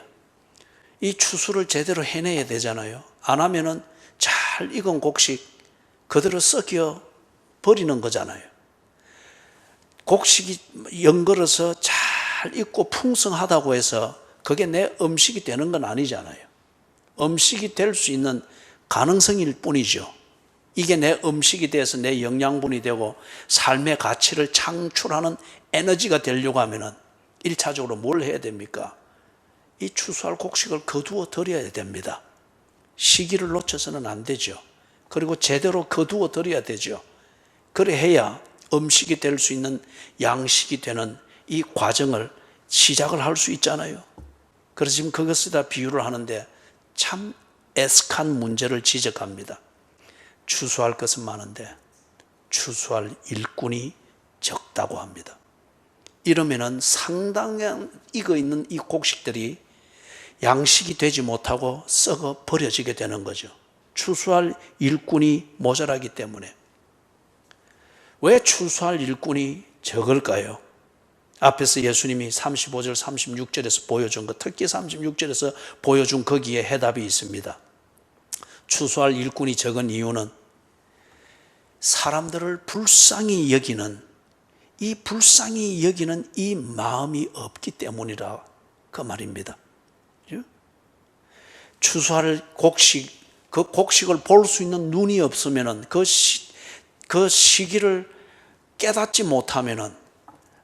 이 추수를 제대로 해내야 되잖아요. 안 하면은 잘 익은 곡식 그대로 썩여 버리는 거잖아요. 곡식이 연걸어서 잘 익고 풍성하다고 해서 그게 내 음식이 되는 건 아니잖아요. 음식이 될 수 있는 가능성일 뿐이죠. 이게 내 음식이 돼서 내 영양분이 되고 삶의 가치를 창출하는 에너지가 되려고 하면은 1차적으로 뭘 해야 됩니까? 이 추수할 곡식을 거두어 드려야 됩니다. 시기를 놓쳐서는 안 되죠. 그리고 제대로 거두어 드려야 되죠. 그래야 음식이 될 수 있는 양식이 되는 이 과정을 시작을 할 수 있잖아요. 그래서 지금 그것에다 비유를 하는데 참 애석한 문제를 지적합니다. 추수할 것은 많은데 추수할 일꾼이 적다고 합니다. 이러면은 상당한 익어 있는 이 곡식들이 양식이 되지 못하고 썩어 버려지게 되는 거죠. 추수할 일꾼이 모자라기 때문에. 왜 추수할 일꾼이 적을까요? 앞에서 예수님이 35절 36절에서 보여준 것, 특히 36절에서 보여준 거기에 해답이 있습니다. 추수할 일꾼이 적은 이유는 사람들을 불쌍히 여기는 이 마음이 없기 때문이라 그 말입니다. 추수할 곡식, 그 곡식을 볼 수 있는 눈이 없으면은 그 시기를 깨닫지 못하면은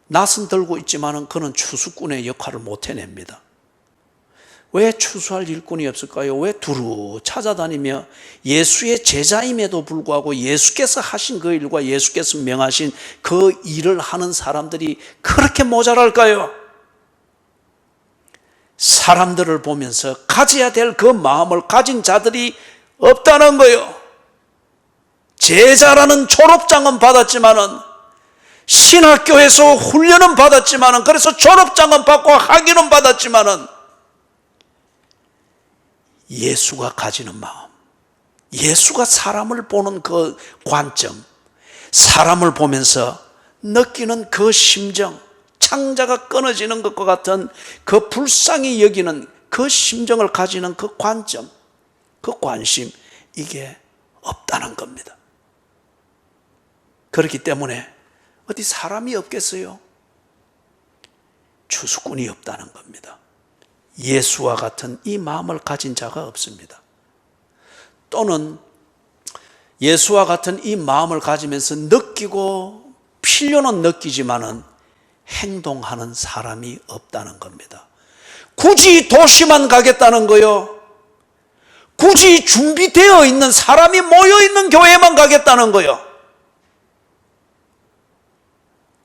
낯은 들고 있지만은 그는 추수꾼의 역할을 못 해냅니다. 왜 추수할 일꾼이 없을까요? 왜 두루 찾아다니며 예수의 제자임에도 불구하고 예수께서 하신 그 일과 예수께서 명하신 그 일을 하는 사람들이 그렇게 모자랄까요? 사람들을 보면서 가져야 될 그 마음을 가진 자들이 없다는 거예요. 제자라는 졸업장은 받았지만은, 신학교에서 훈련은 받았지만은, 그래서 졸업장은 받고 학위는 받았지만은 예수가 가지는 마음, 예수가 사람을 보는 그 관점, 사람을 보면서 느끼는 그 심정, 창자가 끊어지는 것과 같은 그 불쌍히 여기는 그 심정을 가지는 그 관점, 그 관심, 이게 없다는 겁니다. 그렇기 때문에 어디 사람이 없겠어요? 추수꾼이 없다는 겁니다. 예수와 같은 이 마음을 가진 자가 없습니다. 또는 예수와 같은 이 마음을 가지면서 느끼고 필요는 느끼지만은 행동하는 사람이 없다는 겁니다. 굳이 도시만 가겠다는 거요. 굳이 준비되어 있는 사람이 모여있는 교회만 가겠다는 거요.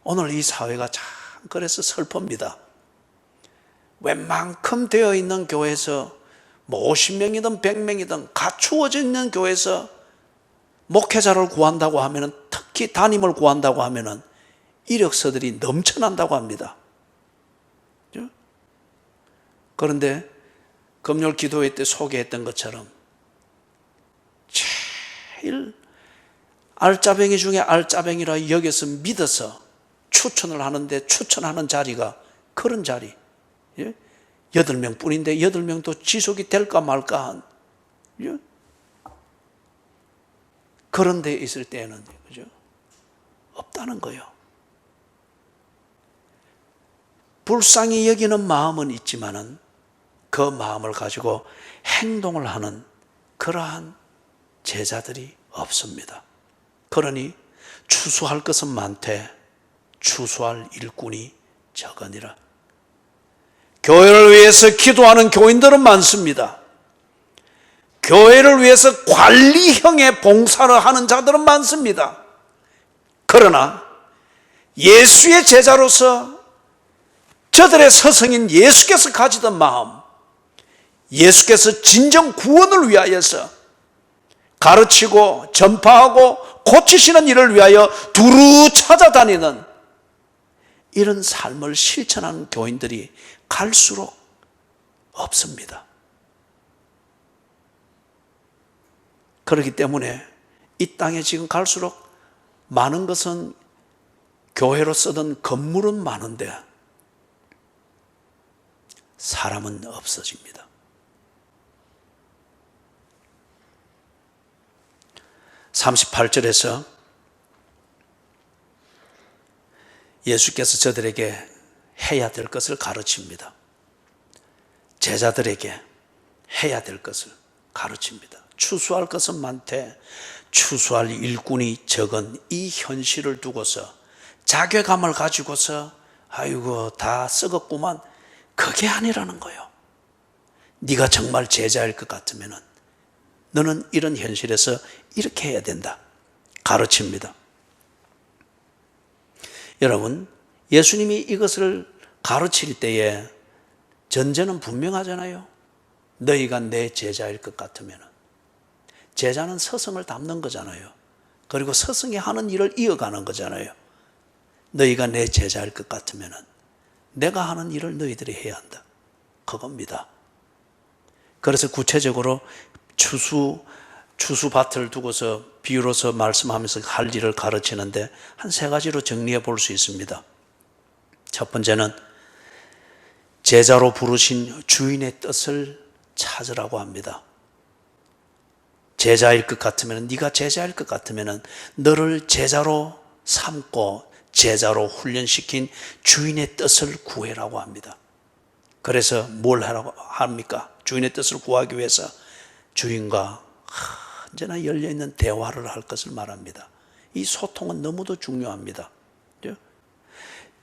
오늘 이 사회가 참 그래서 슬픕니다. 웬만큼 되어 있는 교회에서 뭐 50명이든 100명이든 갖추어져 있는 교회에서 목회자를 구한다고 하면은, 특히 담임을 구한다고 하면은 이력서들이 넘쳐난다고 합니다. 그런데 금요일 기도회 때 소개했던 것처럼 제일 알짜배기 중에 알짜배기라 여기서 믿어서 추천을 하는데 추천하는 자리가 그런 자리, 8명 뿐인데 8명도 지속이 될까 말까 한, 그런 데 있을 때는 그죠? 없다는 거예요. 불쌍히 여기는 마음은 있지만은 그 마음을 가지고 행동을 하는 그러한 제자들이 없습니다. 그러니 추수할 것은 많되 추수할 일꾼이 적으니라. 교회를 위해서 기도하는 교인들은 많습니다. 교회를 위해서 관리형의 봉사를 하는 자들은 많습니다. 그러나 예수의 제자로서 저들의 스승인 예수께서 가지던 마음, 예수께서 진정 구원을 위하여서 가르치고 전파하고 고치시는 일을 위하여 두루 찾아다니는 이런 삶을 실천하는 교인들이 갈수록 없습니다. 그렇기 때문에 이 땅에 지금 갈수록 많은 것은 교회로 쓰던 건물은 많은데 사람은 없어집니다. (38절에서) 예수께서 저들에게 해야 될 것을 가르칩니다. 제자들에게 해야 될 것을 가르칩니다. 추수할 것은 많되 추수할 일꾼이 적은 이 현실을 두고서 자괴감을 가지고서 아이고 다 썩었구만, 그게 아니라는 거예요. 네가 정말 제자일 것 같으면 너는 이런 현실에서 이렇게 해야 된다, 가르칩니다. 여러분, 예수님이 이것을 가르칠 때에 전제는 분명하잖아요. 너희가 내 제자일 것 같으면. 제자는 스승을 닮는 거잖아요. 그리고 스승이 하는 일을 이어가는 거잖아요. 너희가 내 제자일 것 같으면 내가 하는 일을 너희들이 해야 한다, 그겁니다. 그래서 구체적으로 추수밭을 두고서 비유로서 말씀하면서 할 일을 가르치는데 한 3가지로 정리해 볼 수 있습니다. 첫 번째는 제자로 부르신 주인의 뜻을 찾으라고 합니다. 제자일 것 같으면, 네가 제자일 것 같으면 너를 제자로 삼고 제자로 훈련시킨 주인의 뜻을 구해라고 합니다. 그래서 뭘 하라고 합니까? 주인의 뜻을 구하기 위해서 주인과 언제나 열려있는 대화를 할 것을 말합니다. 이 소통은 너무도 중요합니다.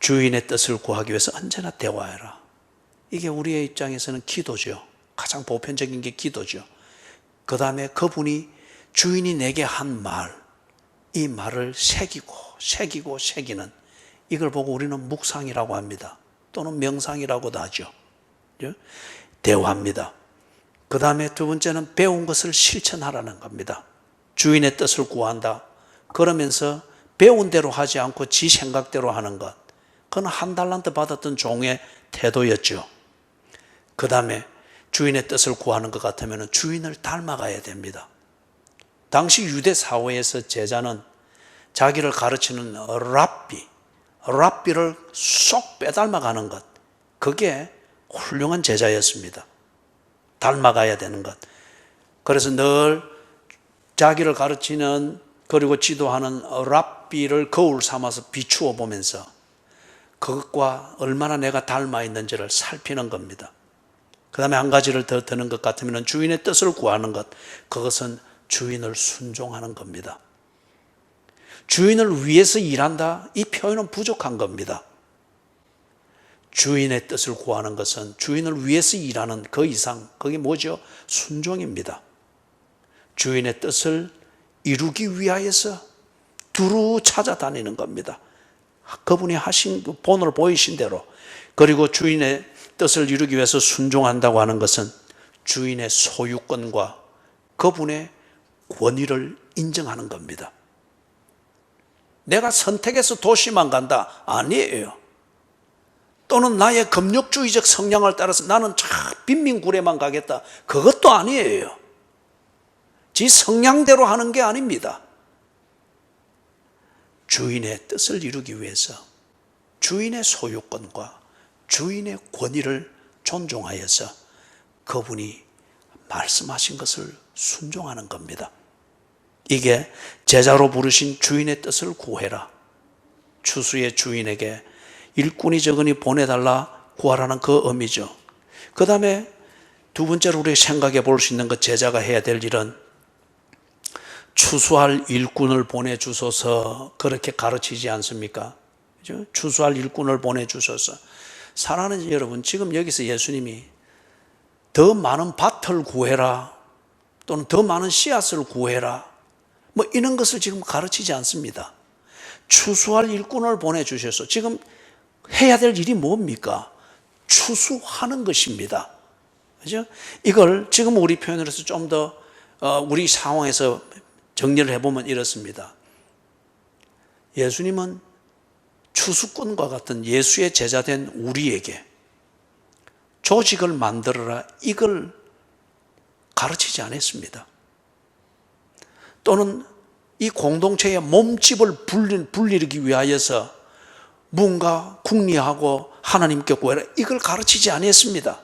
주인의 뜻을 구하기 위해서 언제나 대화해라. 이게 우리의 입장에서는 기도죠. 가장 보편적인 게 기도죠. 그 다음에 그분이, 주인이 내게 한 말, 이 말을 새기는, 이걸 보고 우리는 묵상이라고 합니다. 또는 명상이라고도 하죠. 대화입니다. 그 다음에 2번째는 배운 것을 실천하라는 겁니다. 주인의 뜻을 구한다. 그러면서 배운 대로 하지 않고 지 생각대로 하는 것, 그건 한 달란트 받았던 종의 태도였죠. 그 다음에 주인의 뜻을 구하는 것 같으면 주인을 닮아가야 됩니다. 당시 유대 사회에서 제자는 자기를 가르치는 랍비를 쏙 빼닮아가는 것, 그게 훌륭한 제자였습니다. 닮아가야 되는 것. 그래서 늘 자기를 가르치는 그리고 지도하는 랍비를 거울 삼아서 비추어 보면서 그것과 얼마나 내가 닮아 있는지를 살피는 겁니다. 그 다음에 한 가지를 더 드는 것 같으면 주인의 뜻을 구하는 것, 그것은 주인을 순종하는 겁니다. 주인을 위해서 일한다, 이 표현은 부족한 겁니다. 주인의 뜻을 구하는 것은 주인을 위해서 일하는 그 이상, 그게 뭐죠? 순종입니다. 주인의 뜻을 이루기 위하여서 두루 찾아다니는 겁니다. 그분이 하신 그 본을 보이신 대로. 그리고 주인의 뜻을 이루기 위해서 순종한다고 하는 것은 주인의 소유권과 그분의 권위를 인정하는 겁니다. 내가 선택해서 도시만 간다? 아니에요. 또는 나의 금욕주의적 성향을 따라서 나는 빈민굴에만 가겠다? 그것도 아니에요. 지 성향대로 하는 게 아닙니다. 주인의 뜻을 이루기 위해서 주인의 소유권과 주인의 권위를 존중하여서 그분이 말씀하신 것을 순종하는 겁니다. 이게 제자로 부르신 주인의 뜻을 구해라. 추수의 주인에게 일꾼이 적으니 보내달라 구하라는 그 의미죠. 그 다음에 두 번째로 우리 생각해 볼 수 있는 것, 제자가 해야 될 일은 추수할 일꾼을 보내주소서, 그렇게 가르치지 않습니까? 그죠? 추수할 일꾼을 보내주소서. 사랑하는 여러분, 지금 여기서 예수님이 더 많은 밭을 구해라, 또는 더 많은 씨앗을 구해라, 뭐 이런 것을 지금 가르치지 않습니다. 추수할 일꾼을 보내주셔서 지금 해야 될 일이 뭡니까? 추수하는 것입니다. 그죠? 이걸 지금 우리 표현으로 해서 좀 더 우리 상황에서 정리를 해보면 이렇습니다. 예수님은 추수꾼과 같은 예수의 제자된 우리에게 조직을 만들어라, 이걸 가르치지 않았습니다. 또는 이 공동체의 몸집을 불리기 위하여서 뭔가 궁리하고 하나님께 구해라, 이걸 가르치지 않았습니다.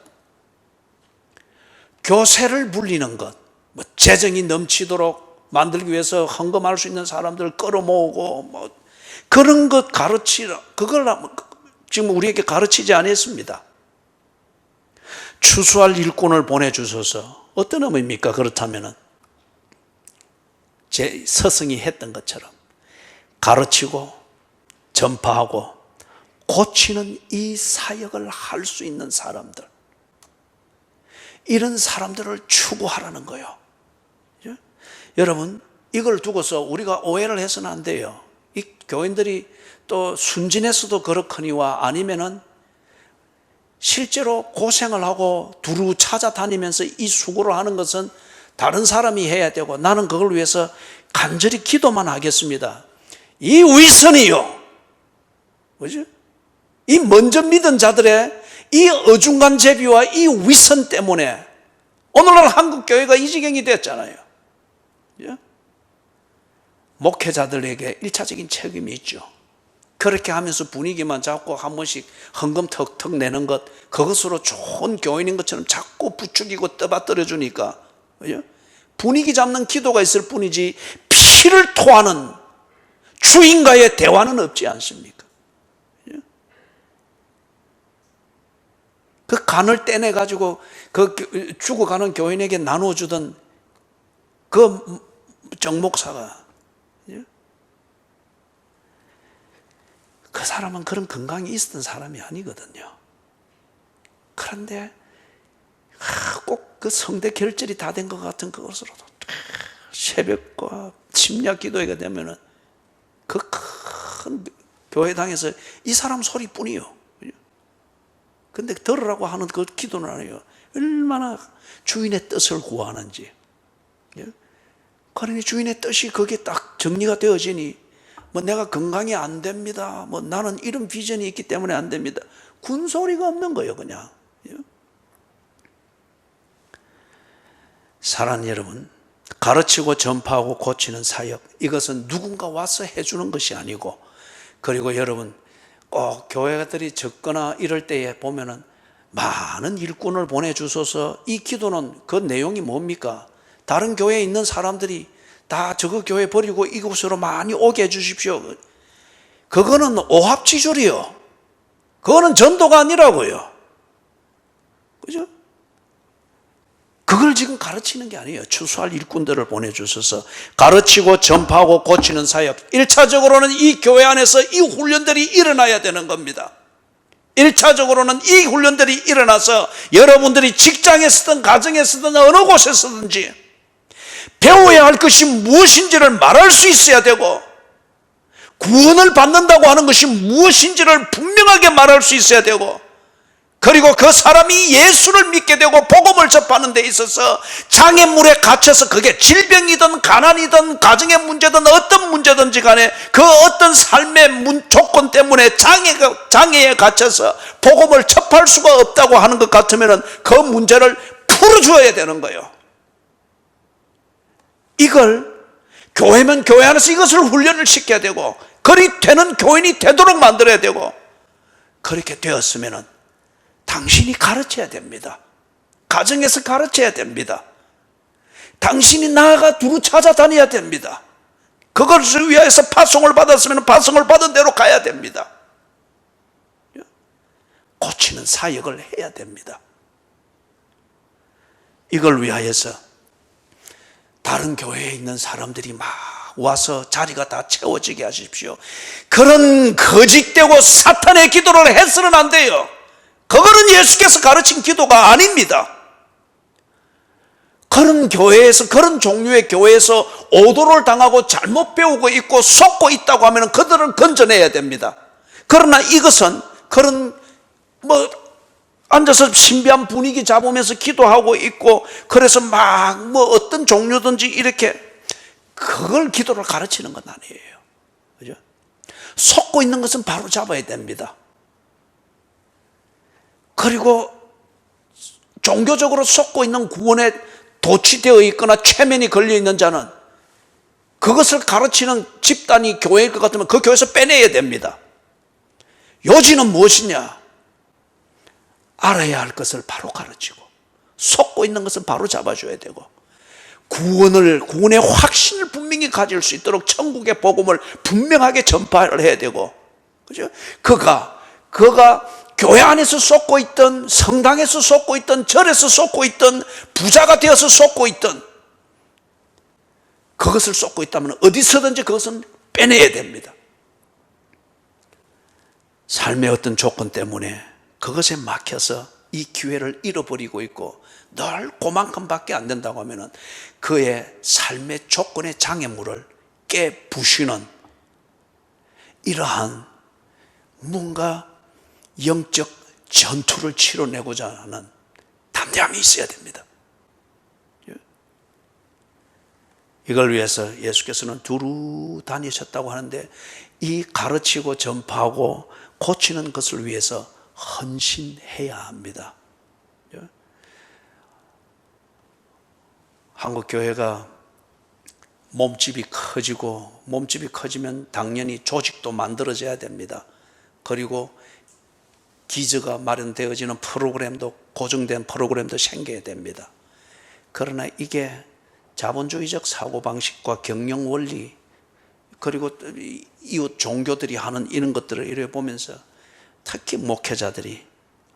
교세를 불리는 것, 뭐 재정이 넘치도록 만들기 위해서 헌금할 수 있는 사람들을 끌어모으고 뭐 그런 것 가르치라, 그걸 지금 우리에게 가르치지 않았습니다. 추수할 일꾼을 보내주셔서, 어떤 의미입니까? 그렇다면은 제 스승이 했던 것처럼 가르치고 전파하고 고치는 이 사역을 할 수 있는 사람들, 이런 사람들을 추구하라는 거예요. 여러분, 이걸 두고서 우리가 오해를 해서는 안 돼요. 이 교인들이 또 순진해서도 그렇거니와 아니면은 실제로 고생을 하고 두루 찾아다니면서 이 수고를 하는 것은 다른 사람이 해야 되고 나는 그걸 위해서 간절히 기도만 하겠습니다. 이 위선이요, 그죠? 이 먼저 믿은 자들의 이 어중간 제비와 이 위선 때문에 오늘날 한국 교회가 이 지경이 됐잖아요. 목회자들에게 일차적인 책임이 있죠. 그렇게 하면서 분위기만 잡고 한 번씩 헌금 턱턱 내는 것, 그것으로 좋은 교인인 것처럼 자꾸 부추기고 떠받들어 주니까 분위기 잡는 기도가 있을 뿐이지 피를 토하는 주인과의 대화는 없지 않습니까? 그 간을 떼내가지고 그 죽어가는 교인에게 나눠주던 그 정목사가, 그 사람은 그런 건강이 있었던 사람이 아니거든요. 그런데 꼭 그 성대 결절이 다 된 것 같은 그것으로도 새벽과 침략 기도회가 되면은 그 큰 교회당에서 이 사람 소리뿐이요. 근데 들으라고 하는 그 기도는 아니에요. 얼마나 주인의 뜻을 구하는지. 그러니 주인의 뜻이 거기에 딱 정리가 되어지니, 뭐 내가 건강이 안 됩니다, 뭐 나는 이런 비전이 있기 때문에 안 됩니다, 군소리가 없는 거예요. 그냥 사랑하는 여러분, 가르치고 전파하고 고치는 사역, 이것은 누군가 와서 해주는 것이 아니고, 그리고 여러분 꼭 교회들이 적거나 이럴 때에 보면은 많은 일꾼을 보내주셔서, 이 기도는 그 내용이 뭡니까? 다른 교회에 있는 사람들이 다 저거 교회 버리고 이곳으로 많이 오게 해주십시오. 그거는 오합지졸이요. 그거는 전도가 아니라고요. 그죠? 그걸 지금 가르치는 게 아니에요. 추수할 일꾼들을 보내주셔서 가르치고 전파하고 고치는 사역, 1차적으로는 이 교회 안에서 이 훈련들이 일어나야 되는 겁니다. 1차적으로는 이 훈련들이 일어나서 여러분들이 직장에서든 가정에서든 어느 곳에서든지 배워야 할 것이 무엇인지를 말할 수 있어야 되고, 구원을 받는다고 하는 것이 무엇인지를 분명하게 말할 수 있어야 되고, 그리고 그 사람이 예수를 믿게 되고 복음을 접하는 데 있어서 장애물에 갇혀서, 그게 질병이든 가난이든 가정의 문제든 어떤 문제든지 간에 그 어떤 삶의 조건 때문에 장애에 갇혀서 복음을 접할 수가 없다고 하는 것 같으면 그 문제를 풀어줘야 되는 거예요. 이걸 교회면 교회 안에서 이것을 훈련을 시켜야 되고, 그리 되는 교인이 되도록 만들어야 되고, 그렇게 되었으면 당신이 가르쳐야 됩니다. 가정에서 가르쳐야 됩니다. 당신이 나아가 두루 찾아다녀야 됩니다. 그것을 위해서 파송을 받았으면 파송을 받은 대로 가야 됩니다. 고치는 사역을 해야 됩니다. 이걸 위하여서 다른 교회에 있는 사람들이 막 와서 자리가 다 채워지게 하십시오. 그런 거짓되고 사탄의 기도를 해서는 안 돼요. 그거는 예수께서 가르친 기도가 아닙니다. 그런 교회에서, 그런 종류의 교회에서 오도를 당하고 잘못 배우고 있고 속고 있다고 하면 그들을 건져내야 됩니다. 그러나 이것은 그런 앉아서 신비한 분위기 잡으면서 기도하고 있고, 그래서 막 어떤 종류든지 이렇게, 그걸 기도를 가르치는 건 아니에요. 그죠? 속고 있는 것은 바로 잡아야 됩니다. 그리고 종교적으로 속고 있는 구원에 도취되어 있거나 최면이 걸려 있는 자는 그것을 가르치는 집단이 교회일 것 같으면 그 교회에서 빼내야 됩니다. 요지는 무엇이냐? 알아야 할 것을 바로 가르치고, 속고 있는 것은 바로 잡아줘야 되고, 구원의 확신을 분명히 가질 수 있도록 천국의 복음을 분명하게 전파를 해야 되고, 그죠? 그가 교회 안에서 쏟고 있던, 성당에서 쏟고 있던, 절에서 쏟고 있던, 부자가 되어서 쏟고 있던, 그것을 쏟고 있다면 어디서든지 그것은 빼내야 됩니다. 삶의 어떤 조건 때문에 그것에 막혀서 이 기회를 잃어버리고 있고 늘 그만큼밖에 안 된다고 하면 그의 삶의 조건의 장애물을 깨부시는 이러한 뭔가 영적 전투를 치러내고자 하는 담대함이 있어야 됩니다. 이걸 위해서 예수께서는 두루 다니셨다고 하는데, 이 가르치고 전파하고 고치는 것을 위해서 헌신해야 합니다. 한국 교회가 몸집이 커지고, 몸집이 커지면 당연히 조직도 만들어져야 됩니다. 그리고 기저가 마련되어지는 프로그램도, 고정된 프로그램도 생겨야 됩니다. 그러나 이게 자본주의적 사고방식과 경영 원리, 그리고 이웃 종교들이 하는 이런 것들을 이래 보면서 특히 목회자들이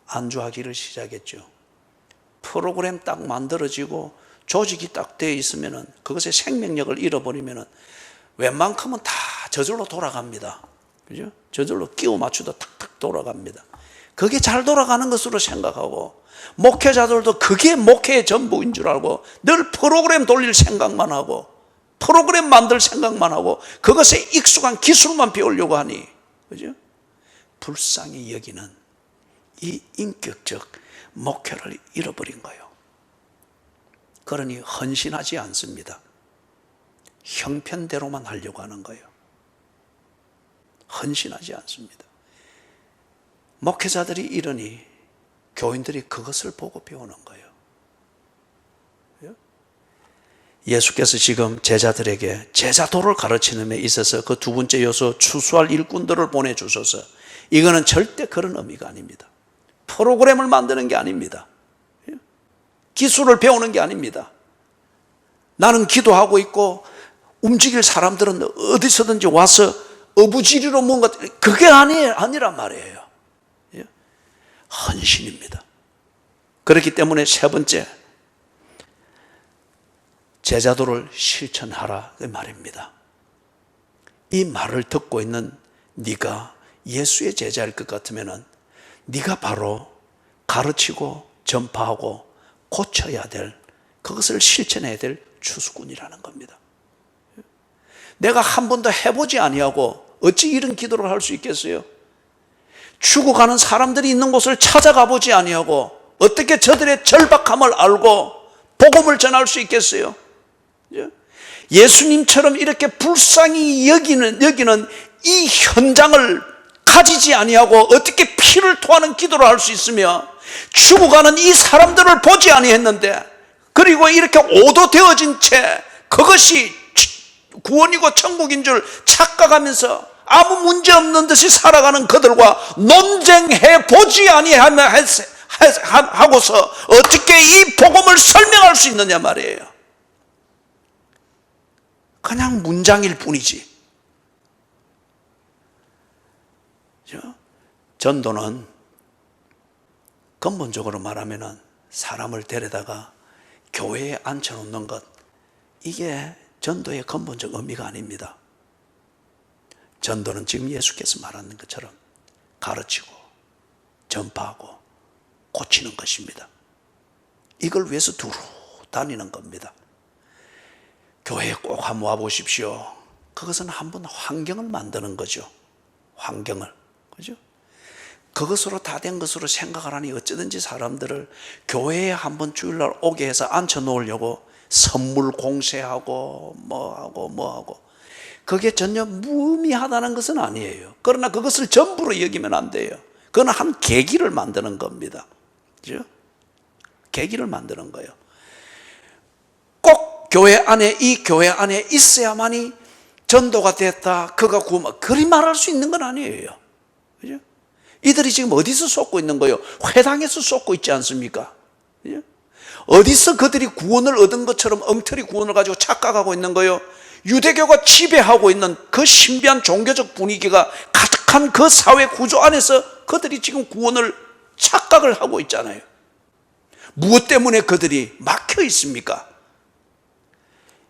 안주하기를 시작했죠. 프로그램 딱 만들어지고 조직이 딱 되어 있으면 그것의 생명력을 잃어버리면 웬만큼은 다 저절로 돌아갑니다. 그죠? 저절로 끼워 맞추다 탁탁 돌아갑니다. 그게 잘 돌아가는 것으로 생각하고, 목회자들도 그게 목회의 전부인 줄 알고 늘 프로그램 돌릴 생각만 하고, 프로그램 만들 생각만 하고, 그것에 익숙한 기술만 배우려고 하니, 그죠? 불쌍히 여기는 이 인격적 목회를 잃어버린 거예요. 그러니 헌신하지 않습니다. 형편대로만 하려고 하는 거예요. 헌신하지 않습니다. 목회자들이 이러니 교인들이 그것을 보고 배우는 거예요. 예수께서 지금 제자들에게 제자도를 가르치는 데 있어서 그 두 번째 요소 추수할 일꾼들을 보내주셔서, 이거는 절대 그런 의미가 아닙니다. 프로그램을 만드는 게 아닙니다. 기술을 배우는 게 아닙니다. 나는 기도하고 있고 움직일 사람들은 어디서든지 와서 어부지리로 뭔가, 그게 아니란 말이에요. 헌신입니다. 그렇기 때문에 세 번째, 제자도를 실천하라 그 말입니다. 이 말을 듣고 있는 네가 예수의 제자일 것 같으면 네가 바로 가르치고 전파하고 고쳐야 될, 그것을 실천해야 될 추수꾼이라는 겁니다. 내가 한 번도 해보지 아니하고 어찌 이런 기도를 할 수 있겠어요? 죽어가는 사람들이 있는 곳을 찾아가 보지 아니하고 어떻게 저들의 절박함을 알고 복음을 전할 수 있겠어요? 예수님처럼 이렇게 불쌍히 여기는 이 현장을 가지지 아니하고 어떻게 피를 토하는 기도를 할 수 있으며 죽어가는 이 사람들을 보지 아니했는데, 그리고 이렇게 오도되어진 채 그것이 구원이고 천국인 줄 착각하면서 아무 문제 없는 듯이 살아가는 그들과 논쟁해 보지 아니하고서 어떻게 이 복음을 설명할 수 있느냐 말이에요. 그냥 문장일 뿐이지. 전도는 근본적으로 말하면 사람을 데려다가 교회에 앉혀놓는 것, 이게 전도의 근본적 의미가 아닙니다. 전도는 지금 예수께서 말하는 것처럼 가르치고 전파하고 고치는 것입니다. 이걸 위해서 두루 다니는 겁니다. 교회에 꼭 한번 와보십시오. 그것은 한번 환경을 만드는 거죠. 환경을. 그죠? 그것으로 다 된 것으로 생각을 하니 어쩌든지 사람들을 교회에 한번 주일날 오게 해서 앉혀 놓으려고 선물 공세하고 뭐하고 그게 전혀 무의미하다는 것은 아니에요. 그러나 그것을 전부로 여기면 안 돼요. 그건 한 계기를 만드는 겁니다. 그죠? 계기를 만드는 거예요. 꼭 이 교회 안에 있어야만이 전도가 됐다, 그가 구원, 그리 말할 수 있는 건 아니에요. 그죠? 이들이 지금 어디서 쏟고 있는 거예요? 회당에서 쏟고 있지 않습니까? 그죠? 어디서 그들이 구원을 얻은 것처럼 엉터리 구원을 가지고 착각하고 있는 거예요? 유대교가 지배하고 있는 그 신비한 종교적 분위기가 가득한 그 사회 구조 안에서 그들이 지금 구원을 착각을 하고 있잖아요. 무엇 때문에 그들이 막혀 있습니까?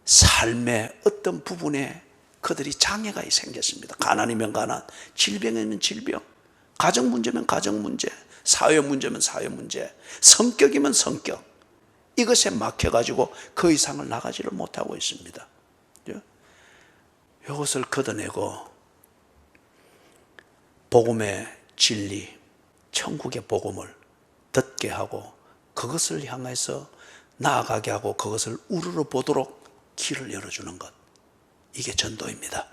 삶의 어떤 부분에 그들이 장애가 생겼습니다. 가난이면 가난, 질병이면 질병, 가정 문제면 가정 문제, 사회 문제면 사회 문제, 성격이면 성격, 이것에 막혀가지고 그 이상을 나가지를 못하고 있습니다. 이것을 걷어내고 복음의 진리, 천국의 복음을 듣게 하고 그것을 향해서 나아가게 하고 그것을 우러러 보도록 길을 열어주는 것, 이게 전도입니다.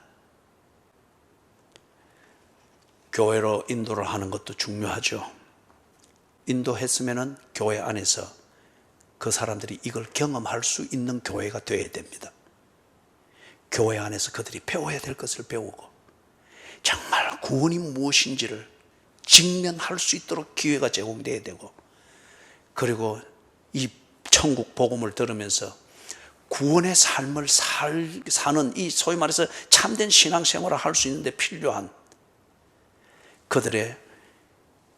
교회로 인도를 하는 것도 중요하죠. 인도했으면 교회 안에서 그 사람들이 이걸 경험할 수 있는 교회가 되어야 됩니다. 교회 안에서 그들이 배워야 될 것을 배우고 정말 구원이 무엇인지를 직면할 수 있도록 기회가 제공되어야 되고, 그리고 이 천국 복음을 들으면서 구원의 삶을 사는 이 소위 말해서 참된 신앙생활을 할 수 있는데 필요한 그들의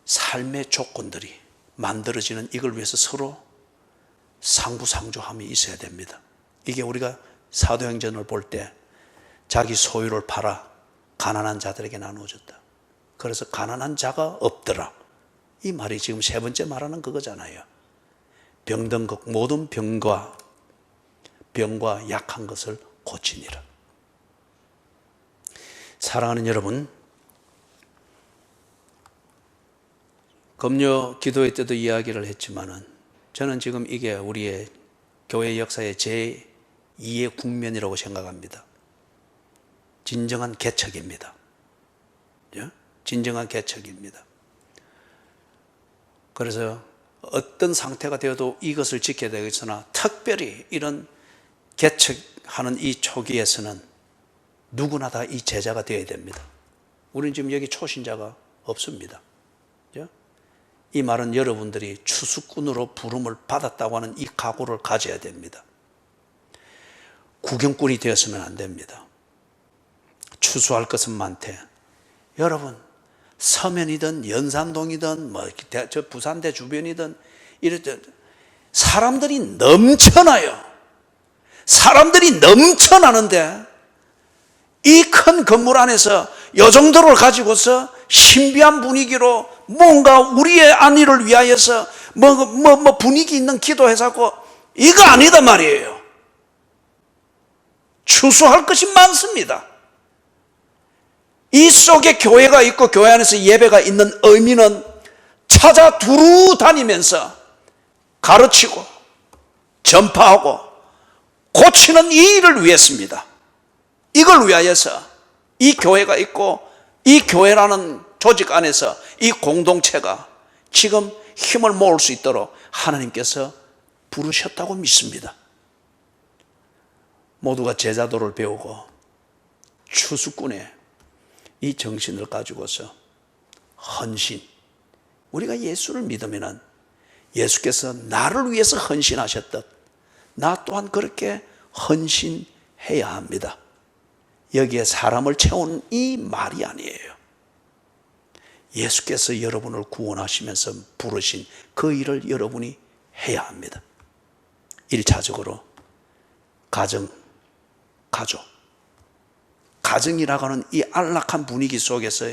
삶의 조건들이 만들어지는, 이걸 위해서 서로 상부상조함이 있어야 됩니다. 이게 우리가 사도행전을 볼 때 자기 소유를 팔아 가난한 자들에게 나누어줬다. 그래서 가난한 자가 없더라. 이 말이 지금 세 번째 말하는 그거잖아요. 병든 것, 모든 병과 약한 것을 고치니라. 사랑하는 여러분, 금요 기도회 때도 이야기를 했지만은 저는 지금 이게 우리의 교회 역사의 제2의 국면이라고 생각합니다. 진정한 개척입니다. 진정한 개척입니다. 그래서 어떤 상태가 되어도 이것을 지켜야 되겠으나 특별히 이런 개척하는 이 초기에서는 누구나 다 이 제자가 되어야 됩니다. 우리는 지금 여기 초신자가 없습니다. 이 말은 여러분들이 추수꾼으로 부름을 받았다고 하는 이 각오를 가져야 됩니다. 구경꾼이 되었으면 안 됩니다. 추수할 것은 많대. 여러분, 서면이든 연산동이든 저 부산대 주변이든 이렇게 사람들이 넘쳐나요. 사람들이 넘쳐나는데 이 큰 건물 안에서 이 정도를 가지고서 신비한 분위기로 뭔가 우리의 안위를 위하여서 분위기 있는 기도해서고 이거 아니다 말이에요. 추수할 것이 많습니다. 이 속에 교회가 있고 교회 안에서 예배가 있는 의미는 찾아 두루 다니면서 가르치고 전파하고 고치는 이 일을 위해서입니다. 이걸 위하여서 이 교회가 있고 이 교회라는 조직 안에서 이 공동체가 지금 힘을 모을 수 있도록 하나님께서 부르셨다고 믿습니다. 모두가 제자도를 배우고 추수꾼의 이 정신을 가지고서 헌신, 우리가 예수를 믿으면 예수께서 나를 위해서 헌신하셨듯 나 또한 그렇게 헌신해야 합니다. 여기에 사람을 채우는 이 말이 아니에요. 예수께서 여러분을 구원하시면서 부르신 그 일을 여러분이 해야 합니다. 1차적으로 가정이라고 하는 이 안락한 분위기 속에서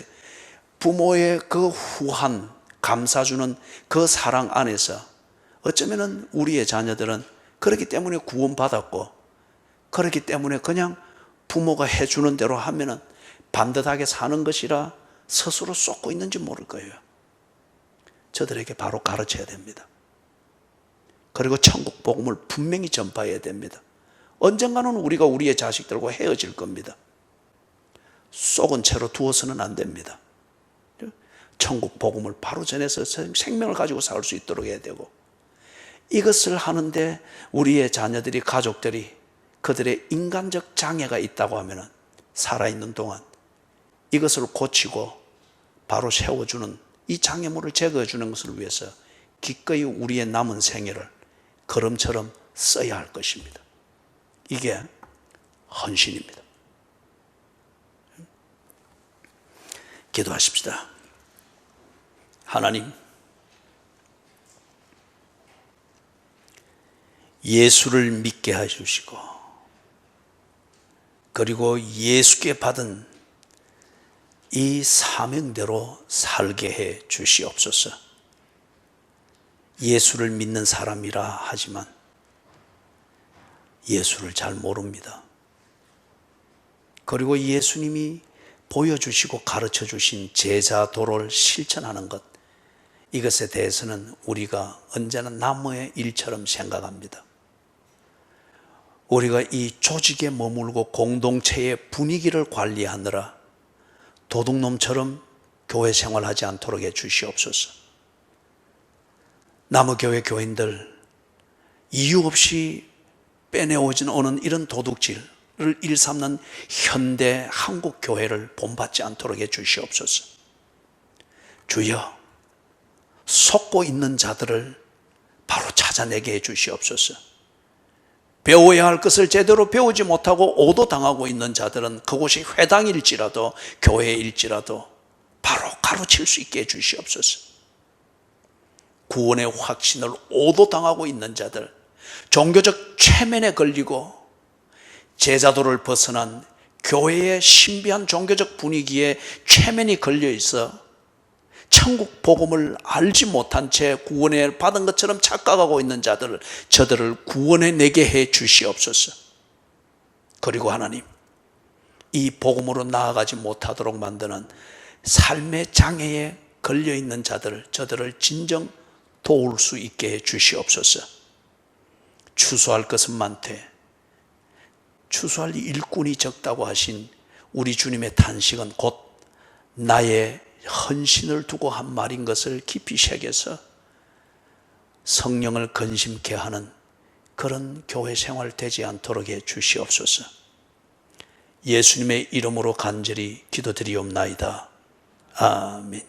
부모의 그 후한 감싸주는 그 사랑 안에서 어쩌면 우리의 자녀들은 그렇기 때문에 구원받았고 그렇기 때문에 그냥 부모가 해주는 대로 하면 반듯하게 사는 것이라 스스로 쏟고 있는지 모를 거예요. 저들에게 바로 가르쳐야 됩니다. 그리고 천국 복음을 분명히 전파해야 됩니다. 언젠가는 우리가 우리의 자식들과 헤어질 겁니다. 속은 채로 두어서는 안 됩니다. 천국 복음을 바로 전해서 생명을 가지고 살 수 있도록 해야 되고, 이것을 하는데 우리의 자녀들이, 가족들이 그들의 인간적 장애가 있다고 하면 살아있는 동안 이것을 고치고 바로 세워주는, 이 장애물을 제거해 주는 것을 위해서 기꺼이 우리의 남은 생애를 걸음처럼 써야 할 것입니다. 이게 헌신입니다. 기도하십시다. 하나님, 예수를 믿게 해주시고 그리고 예수께 받은 이 사명대로 살게 해 주시옵소서. 예수를 믿는 사람이라 하지만 예수를 잘 모릅니다. 그리고 예수님이 보여주시고 가르쳐 주신 제자도를 실천하는 것, 이것에 대해서는 우리가 언제나 나무의 일처럼 생각합니다. 우리가 이 조직에 머물고 공동체의 분위기를 관리하느라 도둑놈처럼 교회 생활하지 않도록 해 주시옵소서. 남의교회 교인들 이유 없이 빼내오진 않은 이런 도둑질을 일삼는 현대 한국 교회를 본받지 않도록 해 주시옵소서. 주여, 속고 있는 자들을 바로 찾아내게 해 주시옵소서. 배워야 할 것을 제대로 배우지 못하고 오도당하고 있는 자들은 그곳이 회당일지라도 교회일지라도 바로 가르칠 수 있게 해 주시옵소서. 구원의 확신을 오도당하고 있는 자들, 종교적 최면에 걸리고 제자도를 벗어난 교회의 신비한 종교적 분위기에 최면이 걸려 있어 천국 복음을 알지 못한 채 구원을 받은 것처럼 착각하고 있는 자들을, 저들을 구원해내게 해 주시옵소서. 그리고 하나님, 이 복음으로 나아가지 못하도록 만드는 삶의 장애에 걸려있는 자들, 저들을 진정 도울 수 있게 해 주시옵소서. 추수할 것은 많되 추수할 일꾼이 적다고 하신 우리 주님의 탄식은 곧 나의 헌신을 두고 한 말인 것을 깊이 새겨서 성령을 근심케 하는 그런 교회 생활 되지 않도록 해 주시옵소서. 예수님의 이름으로 간절히 기도드리옵나이다. 아멘.